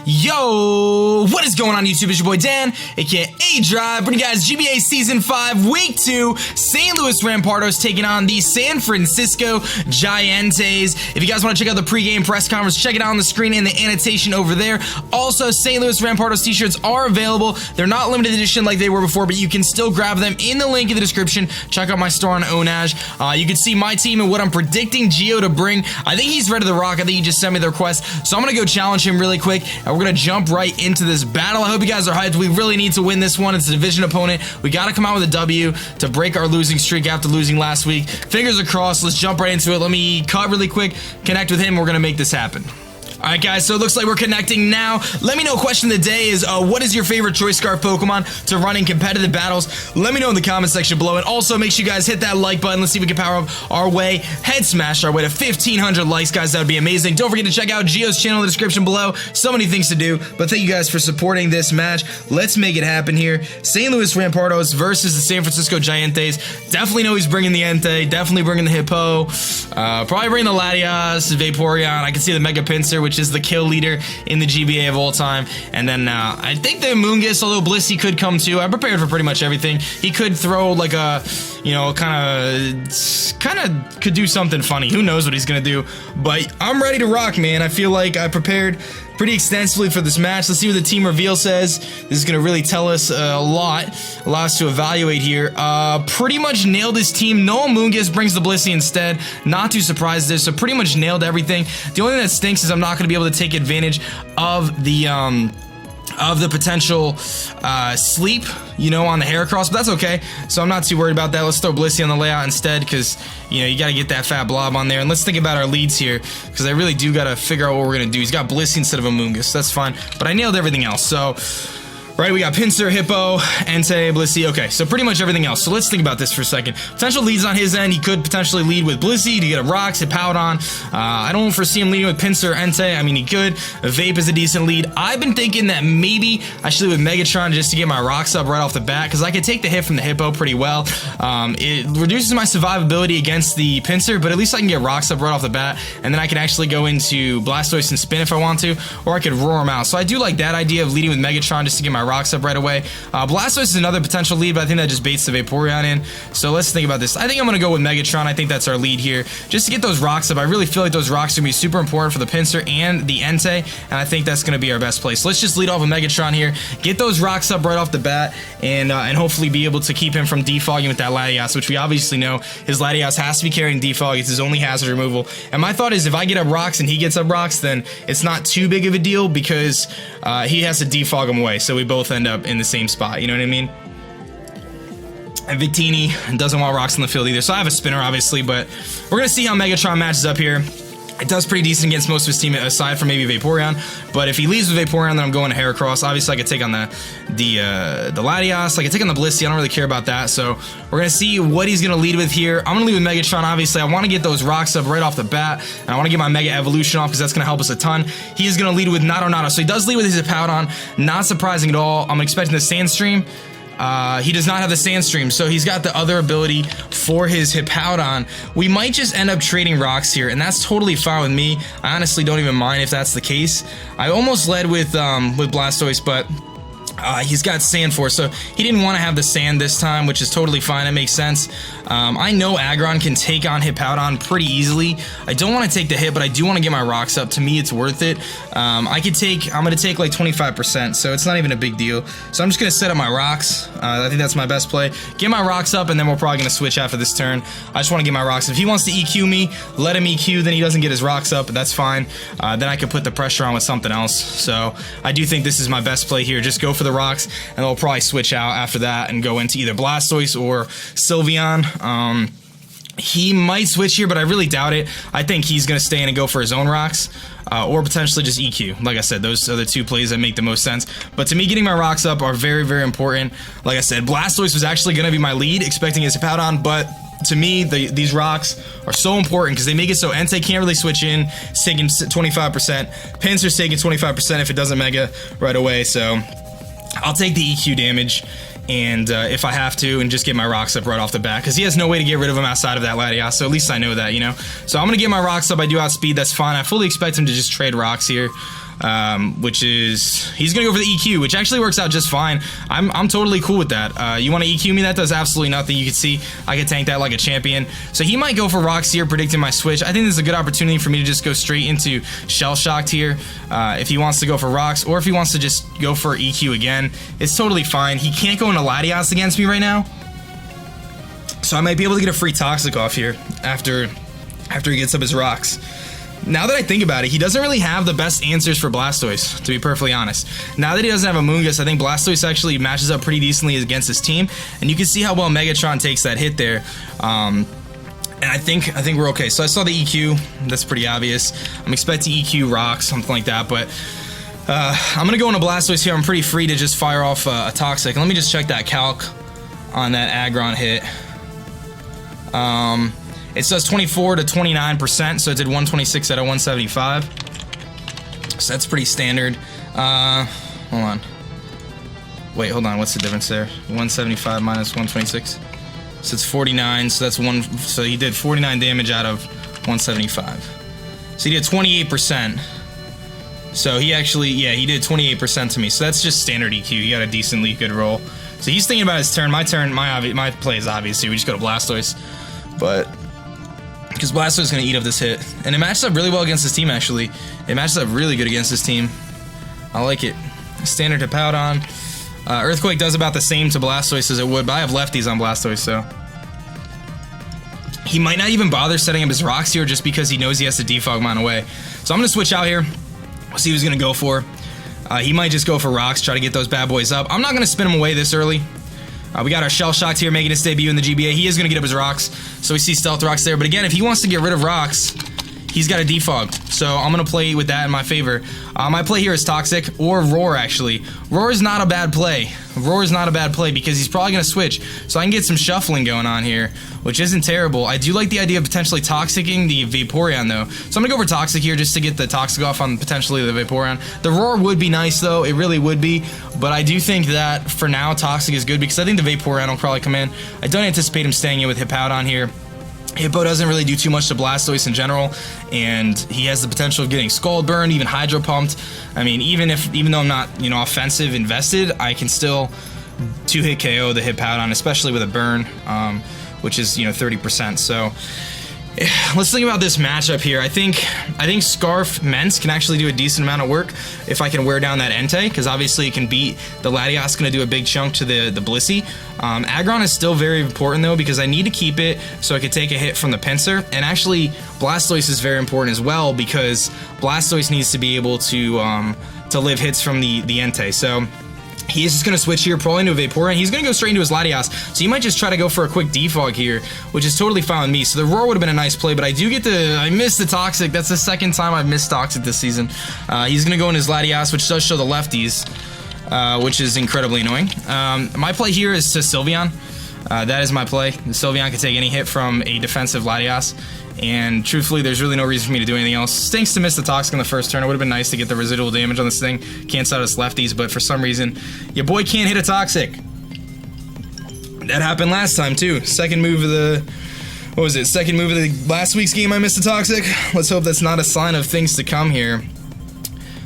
Yo, what is going on YouTube? It's your boy Dan, aka aDrive, bringing you guys GBA Season 5, Week 2, St. Louis Rampardos taking on the San Francisco GiEnteis. If you guys want to check out the pregame press conference, check it out on the screen in the annotation over there. Also, St. Louis Rampardos t-shirts are available. They're not limited edition like they were before, but you can still grab them in the link in the description. Check out my store on ORAS. You can see my team and what I'm predicting Gio to bring. I think he's ready to rock. I think he just sent me the request, so I'm going to go challenge him really quick. We're going to jump right into this battle. I hope you guys are hyped. We really need to win this one. It's a division opponent. We got to come out with a W to break our losing streak after losing last week. Fingers are crossed. Let's jump right into it. Let me cut really quick, connect with him. We're going to make this happen. Alright guys, so it looks like we're connecting now. Let me know, question of the day is, what is your favorite Choice Scarf Pokemon to run in competitive battles? Let me know in the comment section below, and also make sure you guys hit that like button. Let's see if we can power up our way, head smash our way to 1,500 likes, guys. That would be amazing. Don't forget to check out Gio's channel in the description below. So many things to do, but thank you guys for supporting this match. Let's make it happen here. St. Louis Rampardos versus the San Francisco GiEnteis. Definitely know he's bringing the Entei, definitely bringing the Hippo, probably bringing the Latias, Vaporeon. I can see the Mega Pinsir, which is the kill leader in the GBA of all time. And then I think the Amoonguss, although Blissey could come too. I'm prepared for pretty much everything. He could throw like a, you know, kind of could do something funny. Who knows what he's gonna do? But I'm ready to rock, man. I feel like I prepared pretty extensively for this match. Let's see what the team reveal says. This is going to really tell us a lot, allow us to evaluate here. Pretty much nailed his team. No Amoonguss, brings the Blissey instead. Not too surprised there, so pretty much nailed everything. The only thing that stinks is I'm not going to be able to take advantage of the potential sleep, you know, on the Heracross, but that's okay. So I'm not too worried about that. Let's throw Blissey on the layout instead, because, you know, you got to get that fat blob on there. And let's think about our leads here, because I really do got to figure out what we're going to do. He's got Blissey instead of Amoonguss. That's fine, but I nailed everything else. So, right, we got Pinsir, Hippo, Entei, Blissey. Okay, so pretty much everything else. So let's think about this for a second. Potential leads on his end. He could potentially lead with Blissey to get a Rocks, hit Powdon. I don't foresee him leading with Pinsir or Entei. I mean, he could. Vape is a decent lead. I've been thinking that maybe I should lead with Megatron just to get my Rocks up right off the bat, because I could take the hit from the Hippo pretty well. It reduces my survivability against the Pinsir, but at least I can get Rocks up right off the bat, and then I can actually go into Blastoise and Spin if I want to, or I could roar him out. So I do like that idea of leading with Megatron just to get my Rocks up right away. Blastoise is another potential lead, but I think that just baits the Vaporeon in. So let's think about this. I think I'm going to go with Megatron. I think that's our lead here, just to get those Rocks up. I really feel like those Rocks are going to be super important for the Pinsir and the Entei, and I think that's going to be our best play. So let's just lead off with Megatron here, get those Rocks up right off the bat, and hopefully be able to keep him from defogging with that Latias, which we obviously know his Latias has to be carrying defog. It's his only hazard removal. And my thought is, if I get up Rocks and he gets up Rocks, then it's not too big of a deal, because he has to defog him away, so we both end up in the same spot, you know what I mean? And Victini doesn't want Rocks on the field either, so I have a spinner obviously, but we're gonna see how Megatron matches up here. It does pretty decent against most of his team, aside from maybe Vaporeon. But if he leaves with Vaporeon, then I'm going to Heracross. Obviously, I could take on the Latias. I could take on the Blissey. I don't really care about that. So we're going to see what he's going to lead with here. I'm going to lead with Megatron, obviously. I want to get those Rocks up right off the bat. And I want to get my Mega Evolution off, because that's going to help us a ton. He is going to lead with Nado. So he does lead with his Hippowdon. Not surprising at all. I'm expecting the Sandstream. He does not have the Sandstream, so he's got the other ability for his Hippowdon. We might just end up trading Rocks here, and that's totally fine with me. I honestly don't even mind if that's the case. I almost led with Blastoise, but he's got Sand Force, so he didn't want to have the Sand this time, which is totally fine. It makes sense. I know Aggron can take on Hippowdon pretty easily. I don't want to take the hit, but I do want to get my Rocks up. To me, it's worth it. I'm going to take like 25%, so it's not even a big deal. So I'm just going to set up my Rocks. I think that's my best play. Get my Rocks up, and then we're probably going to switch after this turn. I just want to get my Rocks. If he wants to EQ me, let him EQ, then he doesn't get his Rocks up, but that's fine. Then I can put the pressure on with something else. So I do think this is my best play here. Just go for the Rocks, and they'll probably switch out after that and go into either Blastoise or Sylveon. He might switch here, but I really doubt it. I think he's going to stay in and go for his own Rocks, or potentially just EQ. Like I said, those are the two plays that make the most sense. But to me, getting my Rocks up are very, very important. Like I said, Blastoise was actually going to be my lead, expecting his Hippowdon, but to me, these Rocks are so important because they make it so Entei can't really switch in. It's taking 25%. Pinsir's taking 25% if it doesn't Mega right away, so I'll take the EQ damage. and if I have to, and just get my rocks up right off the bat, because he has no way to get rid of him outside of that Latias, so at least I know that, you know. So I'm going to get my rocks up. I do outspeed, that's fine. I fully expect him to just trade rocks here, which is, he's going to go for the EQ, which actually works out just fine. I'm totally cool with that. You want to EQ me? That does absolutely nothing. You can see I can tank that like a champion. So he might go for rocks here, predicting my switch. I think this is a good opportunity for me to just go straight into Shell Shocked here, if he wants to go for rocks, or if he wants to just go for EQ again. It's totally fine. He can't go into Latias against me right now, so I might be able to get a free Toxic off here after he gets up his rocks. Now that I think about it, he doesn't really have the best answers for Blastoise, to be perfectly honest. Now that he doesn't have a Moongus, I think Blastoise actually matches up pretty decently against his team, and you can see how well Megatron takes that hit there. And I think we're okay. So I saw the EQ, that's pretty obvious. I'm expecting EQ rocks, something like that, but I'm gonna go into Blastoise here. I'm pretty free to just fire off a Toxic. Let me just check that calc on that Aggron hit. It says 24 to 29%, so it did 126 out of 175. So that's pretty standard. Hold on. Wait, hold on. What's the difference there? 175 minus 126. So it's 49. So that's one. So he did 49 damage out of 175. So he did 28%. So he actually, yeah, he did 28% to me. So that's just standard EQ. He got a decently good roll. So he's thinking about his turn. My play is obvious here. We just go to Blastoise, but because Blastoise is going to eat up this hit, and it matches up really well against his team. Actually, it matches up really good against his team. I like it. Standard Hippowdon. Earthquake does about the same to Blastoise as it would, but I have lefties on Blastoise, so he might not even bother setting up his rocks here just because he knows he has to defog mine away. So I'm going to switch out here. We'll see what he's going to go for. He might just go for rocks, try to get those bad boys up. I'm not going to spin him away this early. We got our Shell Shocked here making his debut in the GBA. He is going to get up his rocks, so we see Stealth Rocks there. But again, if he wants to get rid of rocks, he's got a defog. So I'm going to play with that in my favor. My play here is Toxic or Roar, actually. Roar is not a bad play. Roar is not a bad play because he's probably going to switch. So I can get some shuffling going on here, which isn't terrible. I do like the idea of potentially Toxicing the Vaporeon, though. So I'm going to go for Toxic here just to get the Toxic off on potentially the Vaporeon. The Roar would be nice, though. It really would be. But I do think that for now, Toxic is good because I think the Vaporeon will probably come in. I don't anticipate him staying in with Hippowdon here. Hippo doesn't really do too much to Blastoise in general, and he has the potential of getting Scald Burned, even Hydro Pumped. I mean, even though I'm not, you know, offensive invested, I can still 2-hit KO the Hippowdon, especially with a burn, which is, you know, 30%. So let's think about this matchup here. I think Scarf Mence can actually do a decent amount of work if I can wear down that Entei, because obviously it can beat the Latias. Going to do a big chunk to the Blissey. Aggron is still very important though, because I need to keep it so I could take a hit from the Pinsir. And actually Blastoise is very important as well, because Blastoise needs to be able to live hits from the Entei. So he is just going to switch here, probably into a Vaporeon. He's going to go straight into his Latias, so he might just try to go for a quick defog here, which is totally fine with me. So the Roar would have been a nice play, but I missed the Toxic. That's the second time I've missed Toxic this season. He's going to go in his Latias, which does show the lefties, which is incredibly annoying. My play here is to Sylveon. That is my play. The Sylveon can take any hit from a defensive Latias, and truthfully, there's really no reason for me to do anything else. Stinks to miss the Toxic in the first turn. It would have been nice to get the residual damage on this thing. Cancel out his lefties, but for some reason, your boy can't hit a Toxic. That happened last time, too. Second move of the... What was it? Second move of the last week's game, I missed a Toxic. Let's hope that's not a sign of things to come here.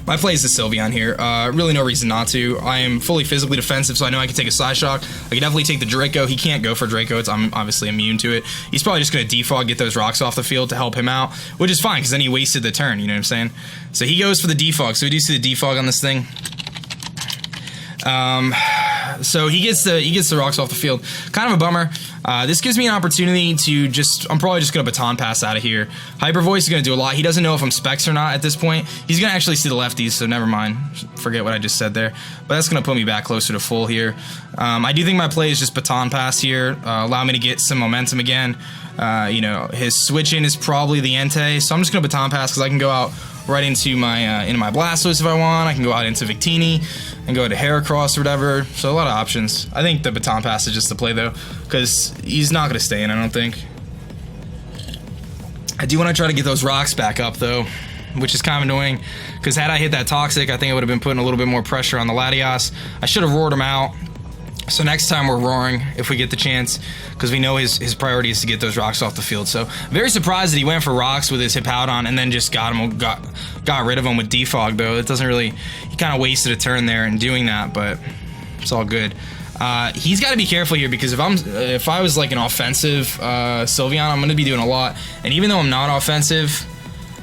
My play is the Sylveon here. Really no reason not to. I am fully physically defensive, so I know I can take a Psyshock. I can definitely take the Draco. He can't go for Draco. I'm obviously immune to it. He's probably just going to defog, get those rocks off the field to help him out, which is fine, because then he wasted the turn, you know what I'm saying? So he goes for the defog. So we do see the defog on this thing. So he gets the rocks off the field. Kind of a bummer. This gives me an opportunity to I'm probably just going to Baton Pass out of here. Hyper Voice is going to do a lot. He doesn't know if I'm Specs or not at this point. He's going to actually see the lefties, so never mind. Forget what I just said there. But that's going to put me back closer to full here. I do think my play is just Baton Pass here. Allow me to get some momentum again. You know, his switch in is probably the Entei, so I'm just going to Baton Pass because I can go out right into my Blastoise if I want. I can go out into Victini and go to Heracross or whatever. So a lot of options. I think the Baton Pass is just the play though, because he's not going to stay in, I don't think. I do want to try to get those rocks back up though, which is kind of annoying, because had I hit that Toxic, I think I would have been putting a little bit more pressure on the Latias. I should have roared him out. So next time we're roaring if we get the chance, because we know his priority is to get those rocks off the field. So very surprised that he went for rocks with his Hippowdon and then just got rid of him with Defog, though. It doesn't really, he kind of wasted a turn there in doing that, but it's all good. He's got to be careful here, because if I was like an offensive Sylveon, I'm going to be doing a lot. And even though I'm not offensive,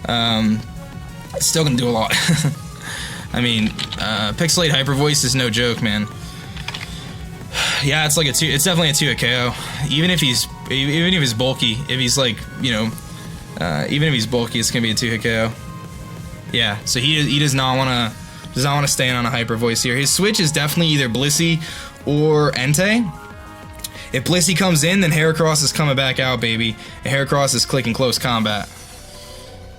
it's still going to do a lot. I mean, Pixelate Hyper Voice is no joke, man. Yeah, it's like it's definitely a 2-hit KO. Even if he's bulky, if he's like, you know, even if he's bulky, it's gonna be a 2-hit KO. Yeah, so he does not want to stay in on a Hyper Voice here. His switch is definitely either Blissey or Entei. If Blissey comes in, then Heracross is coming back out, baby. And Heracross is clicking close combat.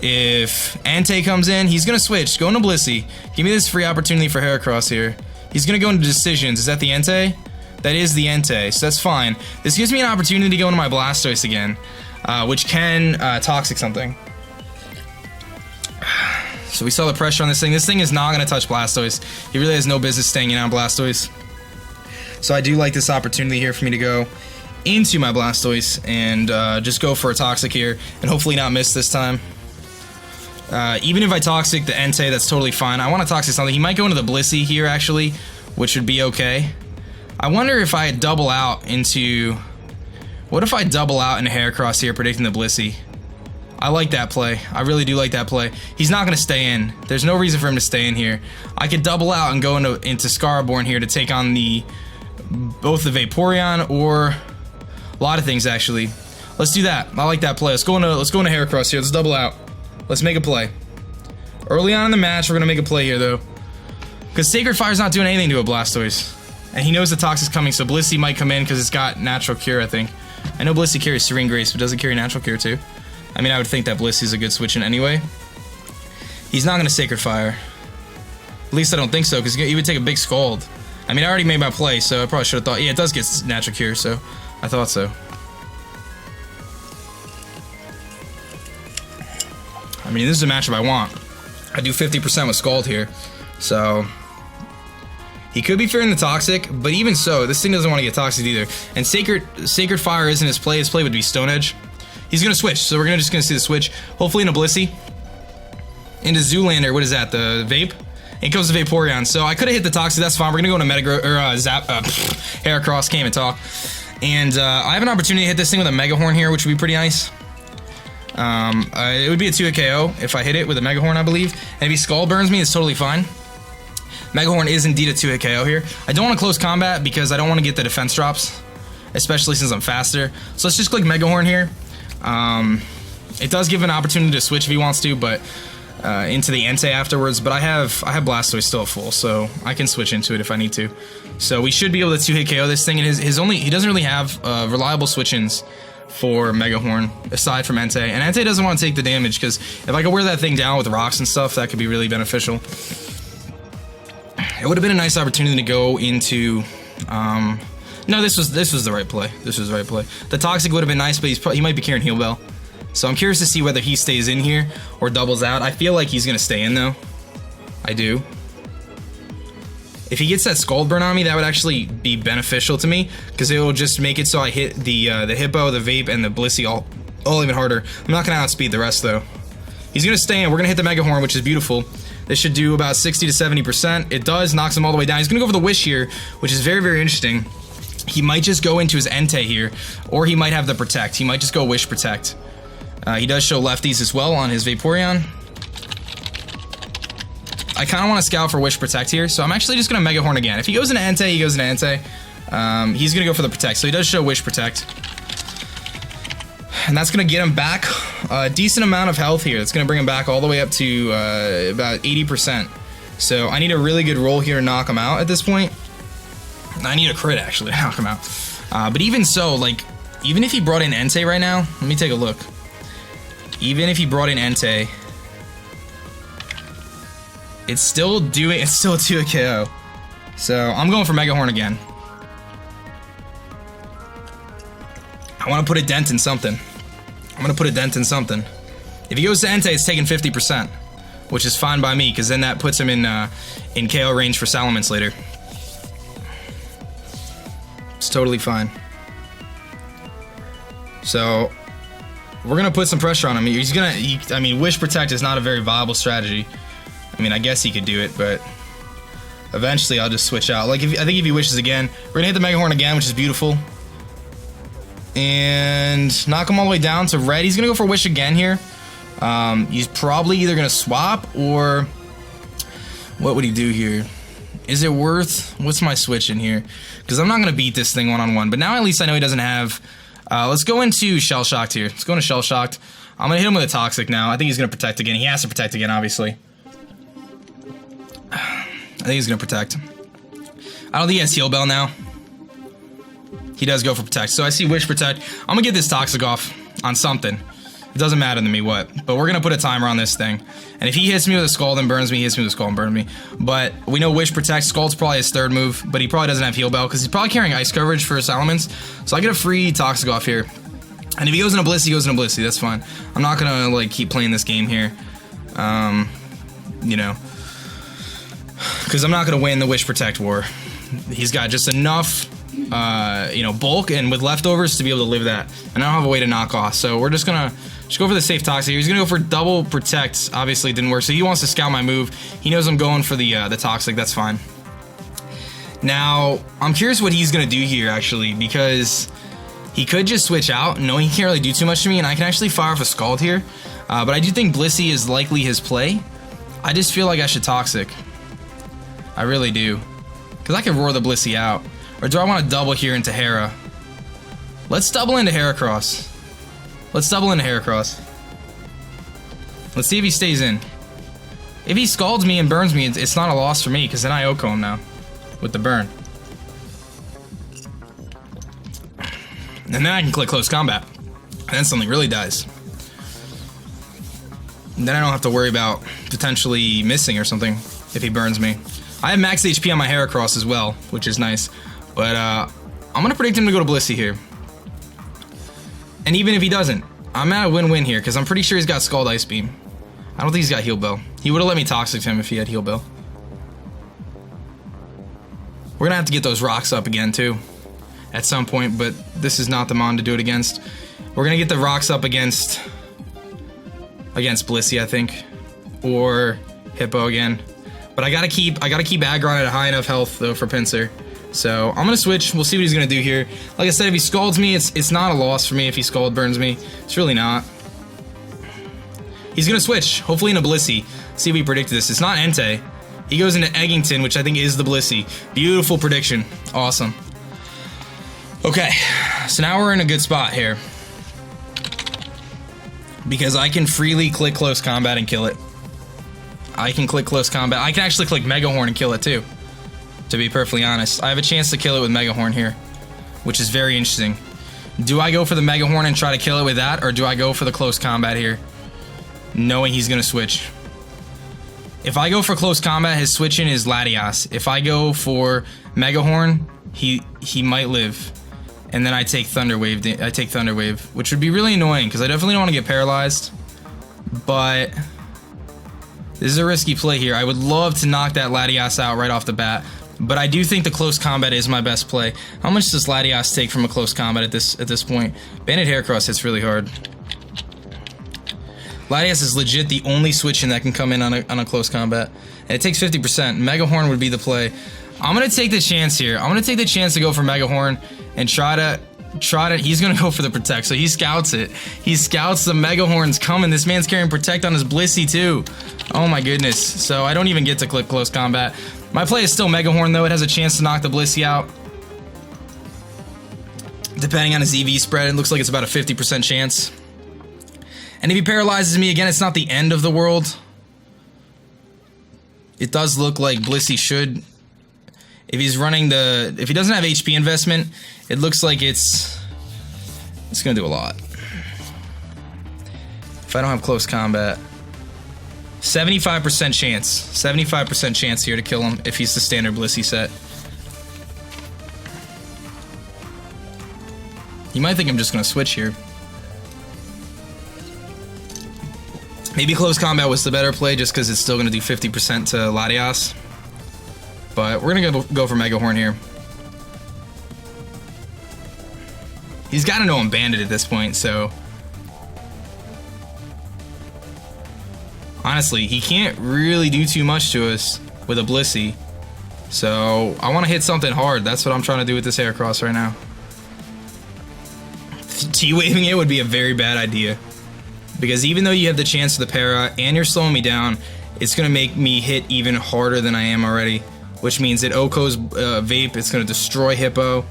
If Entei comes in, he's gonna switch, go into Blissey. Give me this free opportunity for Heracross here. He's gonna go into decisions. Is that the Entei? That is the Entei, so that's fine. This gives me an opportunity to go into my Blastoise again, which can Toxic something. So we saw the pressure on this thing. This thing is not going to touch Blastoise. He really has no business staying in on Blastoise. So I do like this opportunity here for me to go into my Blastoise and just go for a Toxic here, and hopefully not miss this time. Even if I Toxic the Entei, that's totally fine. I want to Toxic something. He might go into the Blissey here, actually, which would be okay. I wonder if I double out into... What if I double out into Heracross here, predicting the Blissey? I like that play. I really do like that play. He's not going to stay in. There's no reason for him to stay in here. I could double out and go into Scaraborn here to take on both the Vaporeon or a lot of things, actually. Let's do that. I like that play. Let's go into Heracross here. Let's double out. Let's make a play. Early on in the match, we're going to make a play here, though. Because Sacred Fire's not doing anything to a Blastoise. And he knows the Toxic's coming, so Blissey might come in because it's got Natural Cure, I think. I know Blissey carries Serene Grace, but does it carry Natural Cure too? I mean, I would think that Blissey's a good switch in anyway. He's not going to Sacred Fire. At least I don't think so, because he would take a big Scald. I mean, I already made my play, so I probably should have thought... Yeah, it does get Natural Cure, so I thought so. I mean, this is a matchup I want. I do 50% with Scald here, so... He could be fearing the Toxic, but even so, this thing doesn't want to get Toxic either. And Sacred Fire isn't his play. His play would be Stone Edge. He's going to switch, so we're just going to see the switch. Hopefully into Blissey. Into Zoolander. What is that? The Vape? And it goes to Vaporeon. So I could have hit the Toxic. That's fine. We're going to go into Heracross. Can't even talk. And I have an opportunity to hit this thing with a Mega Horn here, which would be pretty nice. It would be a 2-hit KO if I hit it with a Mega Horn, I believe. And if he Skull Burns me, it's totally fine. Mega Horn is indeed a 2-hit KO here. I don't want to close combat because I don't want to get the defense drops, especially since I'm faster. So let's just click Mega Horn here. It does give an opportunity to switch if he wants to, but into the Entei afterwards. But I have Blastoise still at full, so I can switch into it if I need to. So we should be able to 2-hit KO this thing. And he doesn't really have reliable switch-ins for Mega Horn aside from Entei, and Entei doesn't want to take the damage because if I could wear that thing down with rocks and stuff, that could be really beneficial. It would have been a nice opportunity to go into... no, this was the right play. This was the right play. The Toxic would have been nice, but he might be carrying Heal Bell. So I'm curious to see whether he stays in here or doubles out. I feel like he's going to stay in, though. I do. If he gets that Scald Burn on me, that would actually be beneficial to me, because it will just make it so I hit the Hippo, the Vape, and the Blissey all even harder. I'm not going to outspeed the rest, though. He's going to stay in. We're going to hit the Mega Horn, which is beautiful. This should do about 60 to 70%. It does, knocks him all the way down. He's going to go for the Wish here, which is very, very interesting. He might just go into his Entei here, or he might have the Protect. He might just go Wish Protect. He does show lefties as well on his Vaporeon. I kind of want to scout for Wish Protect here, so I'm actually just going to Mega Horn again. If he goes into Entei, he goes into Entei. He's going to go for the Protect, so he does show Wish Protect. And that's going to get him back a decent amount of health here. It's going to bring him back all the way up to about 80%. So I need a really good roll here to knock him out at this point. I need a crit, actually, to knock him out. But even so, like, even if he brought in Entei right now, let me take a look. Even if he brought in Entei, it's still a 2-hit KO. So I'm going for Mega Horn again. I want to put a dent in something. If he goes to Entei, it's taking 50%, which is fine by me, because then that puts him in KO range for Salamence later. It's totally fine. So we're gonna put some pressure on him. I mean, Wish Protect is not a very viable strategy. I mean, I guess he could do it, but eventually I'll just switch out. Like, I think if he wishes again, we're gonna hit the Mega Horn again, which is beautiful. And knock him all the way down to red. He's gonna go for Wish again here. He's probably either gonna swap or what would he do here? Is it worth, what's my switch in here? Because I'm not gonna beat this thing one-on-one, but now at least I know he doesn't have, let's go into Shell Shocked here. Let's go into Shell Shocked. I'm gonna hit him with a Toxic now. I think he's gonna protect again. He has to protect again, obviously. I think he's gonna protect. I don't think he has Heal Bell now. He does go for Protect. So I see Wish Protect. I'm gonna get this Toxic off on something. It doesn't matter to me what. But we're gonna put a timer on this thing. And if he hits me with a Scald and burns me, he hits me with a Scald and burns me. But we know Wish Protect. Scald's probably his third move, but he probably doesn't have Heal Bell because he's probably carrying Ice Coverage for his elements. So I get a free Toxic off here. And if he goes into Blissey, he goes into Blissey. That's fine. I'm not gonna like keep playing this game here. You know. Because I'm not going to win the Wish Protect war. He's got just enough, you know, bulk and with leftovers to be able to live that. And I don't have a way to knock off. So we're just going to go for the safe Toxic here. He's going to go for double Protect. Obviously, it didn't work. So he wants to scout my move. He knows I'm going for the Toxic. That's fine. Now, I'm curious what he's going to do here, actually, because he could just switch out. No, he can't really do too much to me, and I can actually fire off a Scald here. But I do think Blissey is likely his play. I just feel like I should Toxic. I really do. Because I can roar the Blissey out. Or do I want to double here into Hera? Let's double into Heracross. Let's double into Heracross. Let's see if he stays in. If he scalds me and burns me, it's not a loss for me, because then I Oko him now. With the burn. And then I can click Close Combat. And then something really dies. And then I don't have to worry about potentially missing or something if he burns me. I have max HP on my Heracross as well, which is nice. But I'm going to predict him to go to Blissey here. And even if he doesn't, I'm at a win-win here, because I'm pretty sure he's got Scald Ice Beam. I don't think he's got Heal Bell. He would have let me Toxic him if he had Heal Bell. We're going to have to get those rocks up again, too, at some point, but this is not the Mon to do it against. We're going to get the rocks up against Blissey, I think. Or Hippo again. But I gotta keep Aggron at a high enough health though for Pinsir. So I'm gonna switch. We'll see what he's gonna do here. Like I said, if he scalds me, it's not a loss for me. If he Scald burns me, it's really not. He's gonna switch, hopefully into Blissey. See if we predicted this. It's not Entei. He goes into Eggington, which I think is the Blissey. Beautiful prediction. Awesome. Okay, so now we're in a good spot here. Because I can freely click Close Combat and kill it. I can click Close Combat. I can actually click Mega Horn and kill it too. To be perfectly honest. I have a chance to kill it with Mega Horn here. Which is very interesting. Do I go for the Mega Horn and try to kill it with that? Or do I go for the Close Combat here? Knowing he's going to switch. If I go for Close Combat, his switch-in is Latias. If I go for Mega Horn, he might live. And then I take Thunder Wave. Which would be really annoying. Because I definitely don't want to get paralyzed. But this is a risky play here. I would love to knock that Latias out right off the bat, but I do think the Close Combat is my best play. How much does Latias take from a Close Combat at this point? Bandit Heracross hits really hard. Latias is legit the only switch-in that can come in on a Close Combat, and it takes 50%. Mega Horn would be the play. I'm gonna take the chance here. I'm gonna take the chance to go for Mega Horn and try to. He's gonna go for the Protect, so he scouts it. He scouts the Mega Horns coming. This man's carrying Protect on his Blissey too. Oh my goodness. So I don't even get to click Close Combat. My play is still Mega Horn though. It has a chance to knock the Blissey out. Depending on his EV spread, it looks like it's about a 50% chance. And if he paralyzes me again, it's not the end of the world. It does look like Blissey should. If he's running if he doesn't have HP investment, it looks like it's gonna do a lot. If I don't have Close Combat, 75% chance. 75% chance here to kill him if he's the standard Blissey set. You might think I'm just gonna switch here. Maybe Close Combat was the better play just because it's still gonna do 50% to Latias. But we're gonna go for Mega Horn here. He's got to know I'm banded at this point, so... Honestly, he can't really do too much to us with a Blissey. So, I want to hit something hard. That's what I'm trying to do with this Heracross right now. T-waving it would be a very bad idea. Because even though you have the chance for the para, and you're slowing me down, it's going to make me hit even harder than I am already. Which means it OHKO's Vape, it's going to destroy Hippo.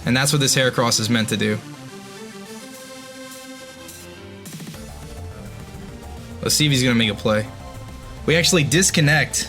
And that's what this Heracross is meant to do. Let's see if he's gonna make a play. We actually disconnect.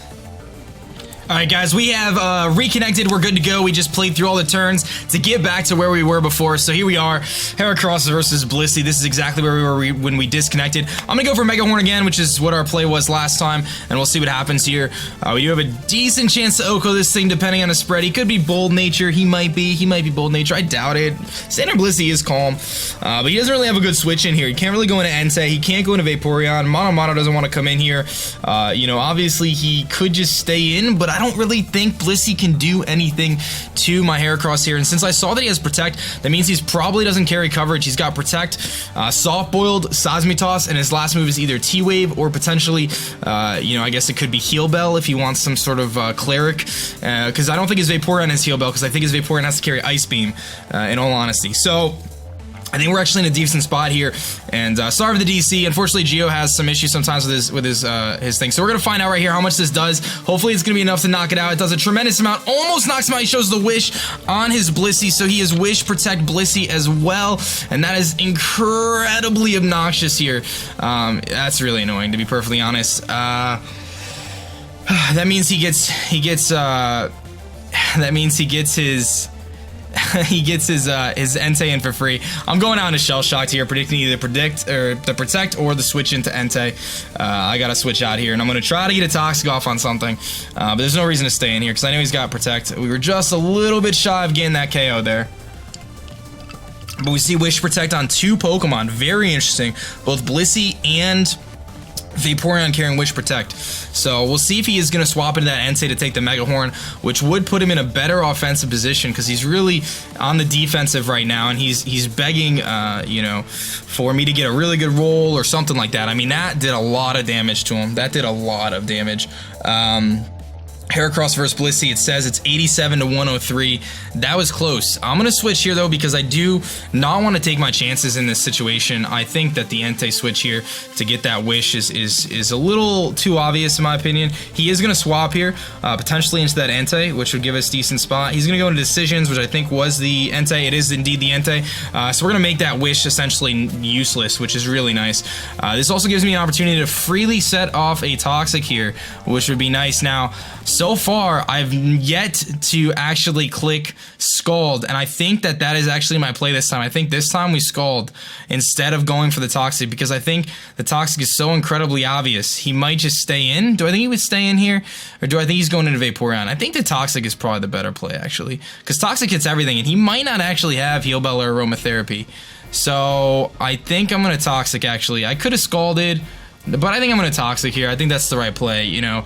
Alright guys, we have reconnected, we're good to go. We just played through all the turns to get back to where we were before. So here we are, Heracross versus Blissey. This is exactly where we were when we disconnected. I'm gonna go for Mega Horn again, which is what our play was last time, and we'll see what happens here. We do have a decent chance to OHKO this thing depending on the spread. He could be Bold Nature, he might be Bold Nature, I doubt it. Standard Blissey is calm, but he doesn't really have a good switch in here. He can't really go into Entei, he can't go into Vaporeon. Mono doesn't want to come in here. You know, obviously he could just stay in, but I don't really think Blissey can do anything to my Heracross here. And since I saw that he has Protect, that means he probably doesn't carry coverage. He's got Protect, Soft Boiled, Seismitoss, and his last move is either T-Wave or potentially, you know, I guess it could be Heal Bell if he wants some sort of Cleric. Because I don't think his Vaporeon has Heal Bell, because I think his Vaporeon has to carry Ice Beam, in all honesty. So... I think we're actually in a decent spot here, and sorry for the DC. Unfortunately, Geo has some issues sometimes with his thing. So we're gonna find out right here how much this does. Hopefully, it's gonna be enough to knock it out. It does a tremendous amount. Almost knocks him out. He shows the Wish on his Blissey, so he has Wish Protect Blissey as well, and that is incredibly obnoxious here. That's really annoying, to be perfectly honest. That means he gets his. He gets his Entei in for free. I'm going out into Shell Shocked here, predicting either the Protect or the switch into Entei. I gotta switch out here, and I'm gonna try to get a Toxic off on something. But there's no reason to stay in here, because I know he's got Protect. We were just a little bit shy of getting that KO there. But we see Wish Protect on 2 Pokemon. Very interesting. Both Blissey and Vaporeon carrying Wish Protect. So we'll see if he is going to swap into that Entei to take the Mega Horn, which would put him in a better offensive position, because he's really on the defensive right now, and he's begging, you know, for me to get a really good roll or something like that. I mean, that did a lot of damage to him. That did a lot of damage. Heracross versus Blissey, it says it's 87 to 103. That was close. I'm going to switch here, though, because I do not want to take my chances in this situation. I think that the Entei switch here to get that Wish is a little too obvious, in my opinion. He is going to swap here, potentially into that Entei, which would give us a decent spot. He's going to go into Decisions, which I think was the Entei. It is indeed the Entei. So we're going to make that Wish essentially useless, which is really nice. This also gives me an opportunity to freely set off a Toxic here, which would be nice. Now, so far, I've yet to actually click Scald, and I think that is actually my play this time. I think this time we Scald instead of going for the Toxic, because I think the Toxic is so incredibly obvious. He might just stay in. Do I think he would stay in here, or do I think he's going into Vaporeon? I think the Toxic is probably the better play, actually, because Toxic hits everything, and he might not actually have Heal Bell or Aromatherapy. So I think I'm going to Toxic, actually. I could have Scalded, but I think I'm going to Toxic here. I think that's the right play, you know,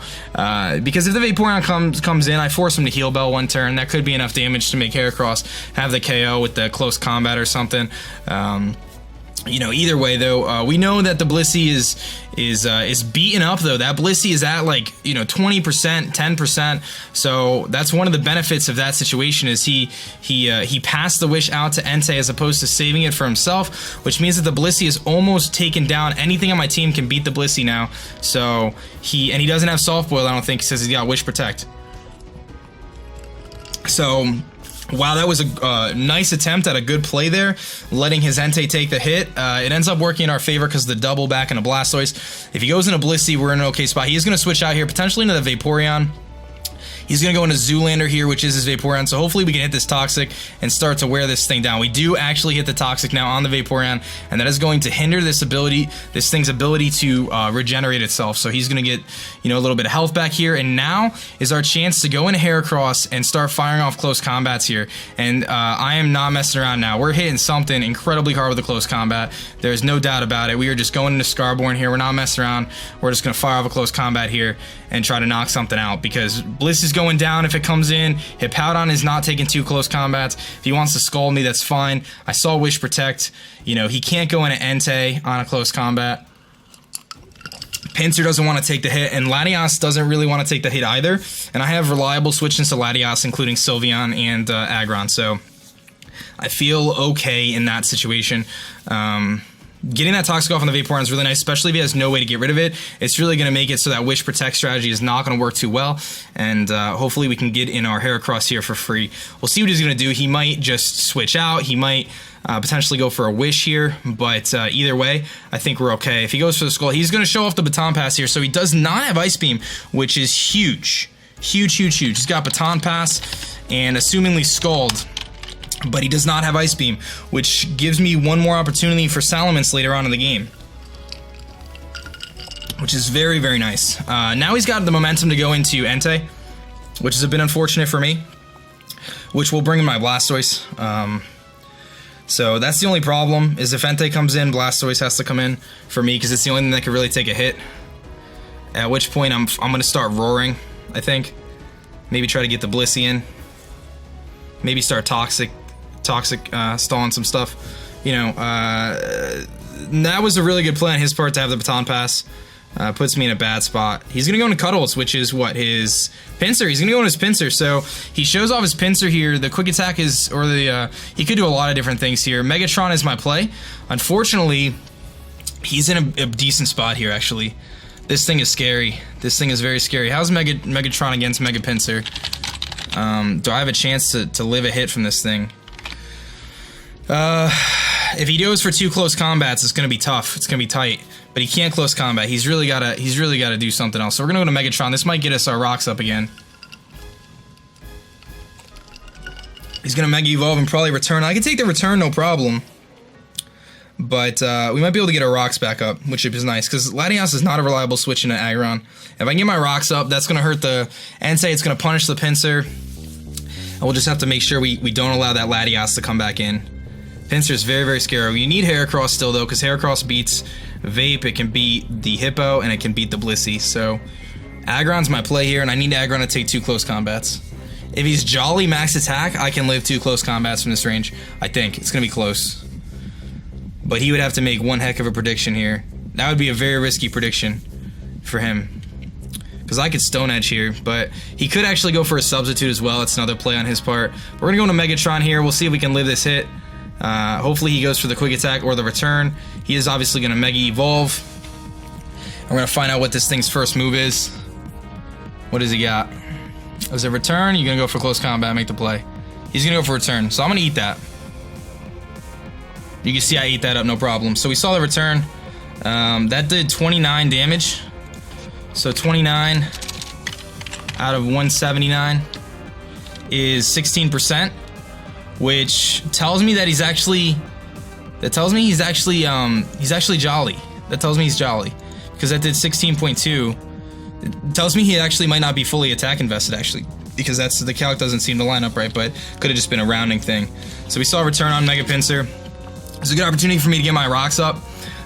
because if the Vaporeon comes in, I force him to Heal Bell one turn. That could be enough damage to make Heracross have the KO with the close combat or something. You know, either way, though, we know that the Blissey is beaten up, though. That Blissey is at, like, you know, 20%, 10%. So that's one of the benefits of that situation, is he passed the Wish out to Entei as opposed to saving it for himself, which means that the Blissey is almost taken down. Anything on my team can beat the Blissey now. So he doesn't have Soft Boil, I don't think. He says he's got Wish Protect. So... wow, that was a nice attempt at a good play there, letting his Entei take the hit. It ends up working in our favor because of the double back into Blastoise. If he goes into Blissey, we're in an okay spot. He is going to switch out here, potentially into the Vaporeon. He's going to go into Zoolander here, which is his Vaporeon, so hopefully we can hit this Toxic and start to wear this thing down. We do actually hit the Toxic now on the Vaporeon, and that is going to hinder this thing's ability to regenerate itself. So he's going to get, you know, a little bit of health back here, and now is our chance to go into Heracross and start firing off close combats here. And I am not messing around now. We're hitting something incredibly hard with the close combat. There's no doubt about it. We are just going into Scarborn here. We're not messing around. We're just going to fire off a close combat here and try to knock something out, because Bliss is going down if it comes in. Hippowdon is not taking 2 close combats. If he wants to scald me, that's fine. I saw Wish Protect. You know, he can't go into Entei on a close combat. Pinsir doesn't want to take the hit, and Latias doesn't really want to take the hit either. And I have reliable switches to Latias, including Sylveon and Aggron, so I feel okay in that situation. Getting that Toxic off on the Vaporeon is really nice, especially if he has no way to get rid of it. It's really going to make it so that Wish Protect strategy is not going to work too well, and hopefully we can get in our Heracross here for free. We'll see what he's going to do. He might just switch out. He might potentially go for a Wish here, but either way, I think we're okay. If he goes for the Skull, he's going to show off the Baton Pass here, so he does not have Ice Beam, which is huge. Huge, huge, huge. He's got Baton Pass and assumingly Scald, but he does not have Ice Beam, which gives me one more opportunity for Salamence later on in the game, which is very, very nice. Now he's got the momentum to go into Entei, which is a bit unfortunate for me, which will bring in my Blastoise. So that's the only problem, is if Entei comes in, Blastoise has to come in for me, because it's the only thing that can really take a hit. At which point I'm going to start roaring, I think. Maybe try to get the Blissey in. Maybe start Toxic stalling some stuff. You know, that was a really good play on his part to have the Baton Pass. Puts me in a bad spot. He's gonna go into Cuddles, which is what, his Pinsir. He's gonna go into his Pinsir, so he shows off his Pinsir here. The Quick Attack is, or the, he could do a lot of different things here. Megatron is my play. Unfortunately, he's in a decent spot here, actually. This thing is scary. This thing is very scary. How's Megatron against Mega Pinsir? Do I have a chance to live a hit from this thing? If he goes for 2 close combats, it's gonna be tough. It's gonna be tight. But he can't close combat. He's really gotta do something else. So we're gonna go to Megatron. This might get us our rocks up again. He's gonna Mega Evolve and probably return. I can take the return, no problem. But we might be able to get our rocks back up, which is nice, because Latias is not a reliable switch into Aggron. If I can get my rocks up, that's gonna hurt the Entei. It's gonna punish the Pinsir. And we'll just have to make sure we don't allow that Latias to come back in. Pinsir is very, very scary. You need Heracross still, though, because Heracross beats Vape, it can beat the Hippo, and it can beat the Blissey. So Aggron's my play here, and I need Aggron to take 2 close combats. If he's Jolly max attack, I can live 2 close combats from this range. I think. It's going to be close. But he would have to make one heck of a prediction here. That would be a very risky prediction for him, because I could Stone Edge here, but he could actually go for a Substitute as well. It's another play on his part. We're going to go into Megatron here. We'll see if we can live this hit. Hopefully he goes for the Quick Attack or the Return. He is obviously going to Mega Evolve. We're going to find out what this thing's first move is. What does he got? Is it Return? You're going to go for Close Combat, make the play. He's going to go for Return, so I'm going to eat that. You can see I ate that up, no problem. So we saw the Return. That did 29 damage. So 29 out of 179 is 16%. Which tells me that he's actually jolly. That tells me he's jolly, because that did 16.2. It tells me he actually might not be fully attack invested, actually, because that's, the calc doesn't seem to line up right, but could have just been a rounding thing. So we saw a return on Mega Pinsir. It's a good opportunity for me to get my rocks up.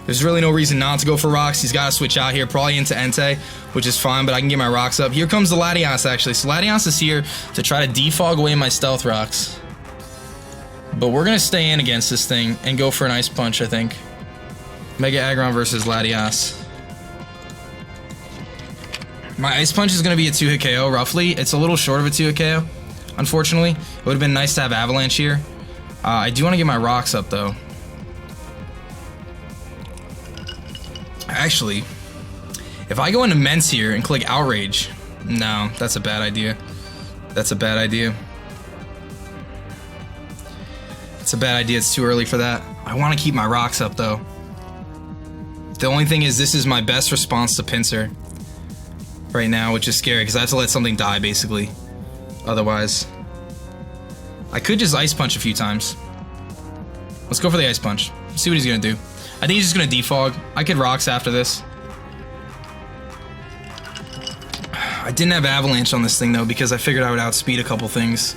There's really no reason not to go for rocks. He's got to switch out here, probably into Entei, which is fine, but I can get my rocks up. Here comes the Latias, actually. So Latias is here to try to defog away my Stealth Rocks. But we're going to stay in against this thing and go for an Ice Punch, I think. Mega Aggron versus Latias. My Ice Punch is going to be a 2-hit KO, roughly. It's a little short of a 2-hit KO, unfortunately. It would have been nice to have Avalanche here. I do want to get my rocks up, though. Actually, if I go into Mence here and click Outrage... No, that's a bad idea. That's a bad idea. It's a bad idea, it's too early for that. I want to keep my rocks up, though. The only thing is, this is my best response to Pinsir right now, which is scary, because I have to let something die, basically. Otherwise. I could just Ice Punch a few times. Let's go for the Ice Punch. See what he's going to do. I think he's just going to defog. I could Rocks after this. I didn't have Avalanche on this thing, though, because I figured I would outspeed a couple things.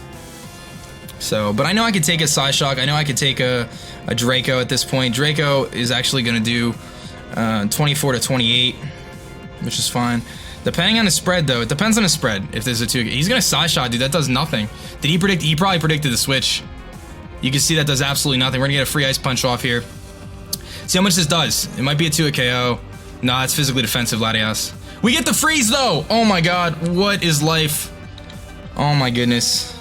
So, but I know I could take a Psyshock. I know I could take a Draco at this point. Draco is actually going to do 24 to 28, which is fine. Depending on his spread, though. It depends on his spread. If there's a 2, he's gonna side shot, dude. That does nothing. Did he predict? He probably predicted the switch. You can see that does absolutely nothing. We're gonna get a free ice punch off here. See how much this does. It might be a 2 KO. Nah, it's physically defensive, Latias. We get the freeze, though. Oh my god, what is life? Oh my goodness.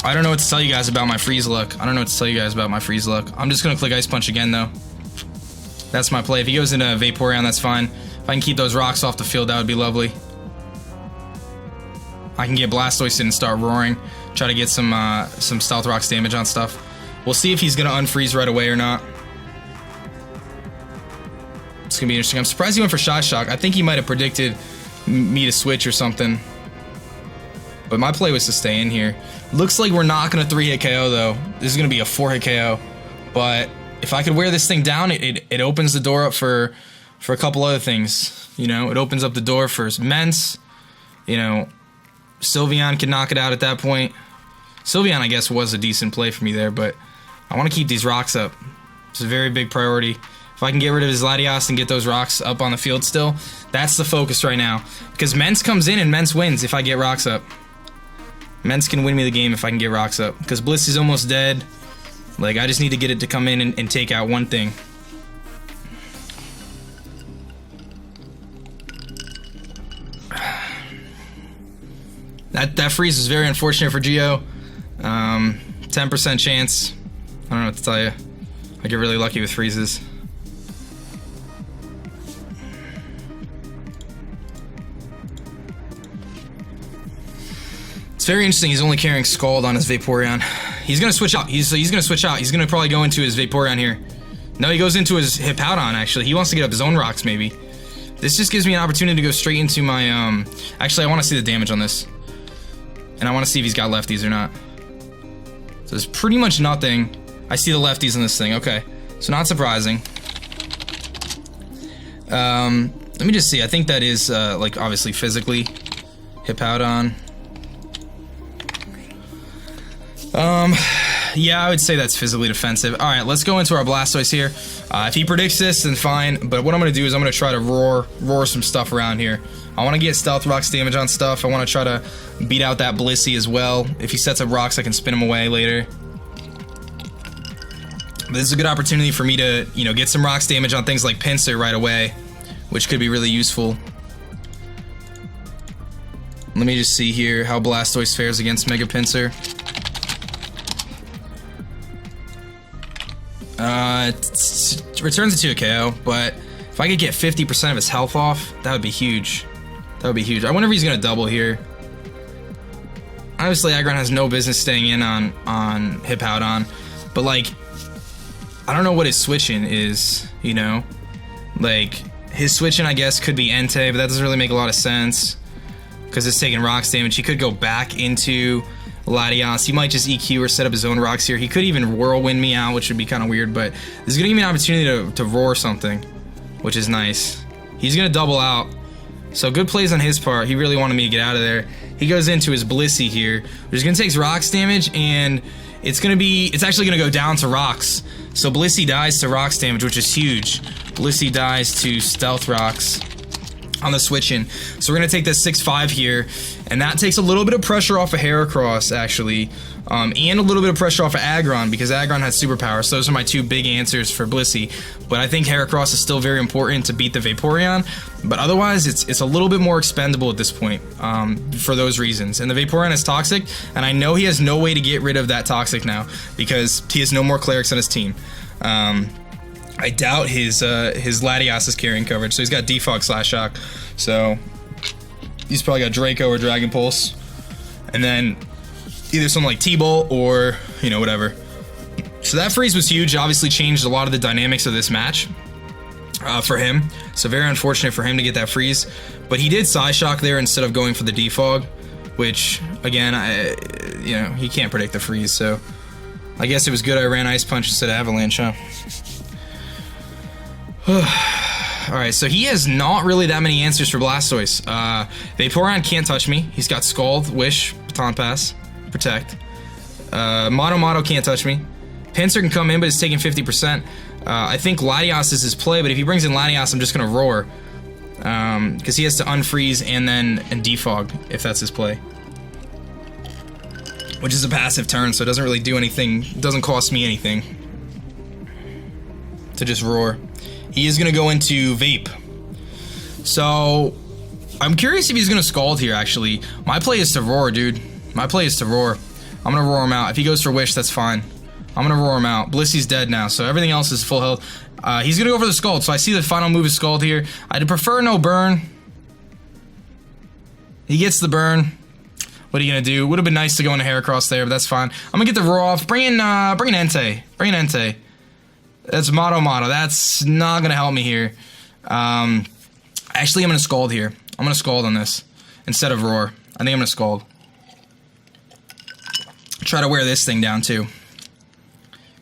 I don't know what to tell you guys about my freeze luck. I don't know what to tell you guys about my freeze luck. I'm just gonna click ice punch again, though. That's my play. If he goes into Vaporeon, that's fine. If I can keep those rocks off the field, that would be lovely. I can get Blastoise in and start roaring. Try to get some Stealth Rocks damage on stuff. We'll see if he's gonna unfreeze right away or not. It's gonna be interesting. I'm surprised he went for Shot Shock. I think he might have predicted me to switch or something. But my play was to stay in here. Looks like we're not gonna 3-hit KO though. This is gonna be a 4-hit KO. But if I could wear this thing down, it opens the door up for a couple other things. You know, it opens up the door for Mence. You know, Sylveon can knock it out at that point. Sylveon, I guess, was a decent play for me there, but I want to keep these rocks up. It's a very big priority. If I can get rid of his Latias and get those rocks up on the field still, that's the focus right now. Because Mence comes in and Mence wins if I get rocks up. Mence can win me the game if I can get rocks up. Because Bliss is almost dead. Like, I just need to get it to come in and take out one thing. That freeze is very unfortunate for Geo. 10% chance. I don't know what to tell you. I get really lucky with freezes. It's very interesting. He's only carrying Scald on his Vaporeon. He's gonna switch out. He's gonna switch out. He's gonna probably go into his Vaporeon here. No, he goes into his Hippowdon. Actually, he wants to get up his own rocks. Maybe. This just gives me an opportunity to go straight into my. Actually, I want to see the damage on this. And I want to see if he's got lefties or not. So there's pretty much nothing. I see the lefties in this thing. Okay. So not surprising. Let me just see. I think that is, like, obviously physically. Hippowdon. Yeah, I would say that's physically defensive. Alright, let's go into our Blastoise here. If he predicts this, then fine. But what I'm going to do is I'm going to try to roar some stuff around here. I want to get Stealth Rocks damage on stuff. I want to try to beat out that Blissey as well. If he sets up rocks, I can spin him away later. But this is a good opportunity for me to, you know, get some rocks damage on things like Pinsir right away, which could be really useful. Let me just see here how Blastoise fares against Mega Pinsir. Returns it to a KO, but if I could get 50% of his health off, that would be huge. That would be huge. I wonder if he's gonna double here. Obviously, Aggron has no business staying in on Hippowdon, but like, I don't know what his switching is, you know? Like, his switching, I guess, could be Entei, but that doesn't really make a lot of sense because it's taking rocks damage. He could go back into Latias. He might just EQ or set up his own rocks here. He could even Whirlwind me out, which would be kind of weird, but this is gonna give me an opportunity to roar something, which is nice. He's gonna double out. So good plays on his part. He really wanted me to get out of there. He goes into his Blissey here, which is gonna take rocks damage, and it's actually gonna go down to rocks. So Blissey dies to rocks damage, which is huge. Blissey dies to Stealth Rocks on the switch-in. So we're gonna take this 6-5 here, and that takes a little bit of pressure off of Heracross, actually, and a little bit of pressure off of Aggron, because Aggron has superpower. So those are my two big answers for Blissey. But I think Heracross is still very important to beat the Vaporeon, but otherwise it's a little bit more expendable at this point, for those reasons. And the Vaporeon is toxic, and I know he has no way to get rid of that toxic now, because he has no more clerics on his team. I doubt his Latias is carrying coverage, so he's got Defog Slash Shock. So he's probably got Draco or Dragon Pulse, and then either something like T-Bolt or, you know, whatever. So that freeze was huge. Obviously changed a lot of the dynamics of this match for him. So very unfortunate for him to get that freeze, but he did Psy Shock there instead of going for the Defog, which again, you know, he can't predict the freeze. So I guess it was good I ran Ice Punch instead of Avalanche, huh? Alright, so he has not really that many answers for Blastoise. Vaporeon can't touch me. He's got Scald, Wish, Baton Pass, Protect. Moto can't touch me. Pinsir can come in, but it's taking 50%. I think Latias is his play, but if he brings in Latias, I'm just gonna roar. Because he has to unfreeze and then defog if that's his play. Which is a passive turn, so it doesn't really do anything. It doesn't cost me anything to just roar. He is going to go into Vape. So, I'm curious if he's going to Scald here, actually. My play is to roar, dude. My play is to roar. I'm going to roar him out. If he goes for Wish, that's fine. I'm going to roar him out. Blissy's dead now, so everything else is full health. He's going to go for the Scald, so I see the final move is Scald here. I'd prefer no burn. He gets the burn. What are you going to do? Would have been nice to go into Heracross there, but that's fine. I'm going to get the roar off. Bring in Entei. Bring in Entei. That's Motto. That's not going to help me here. Actually, I'm going to Scald here. I'm going to Scald on this instead of roar. I think I'm going to Scald. Try to wear this thing down, too.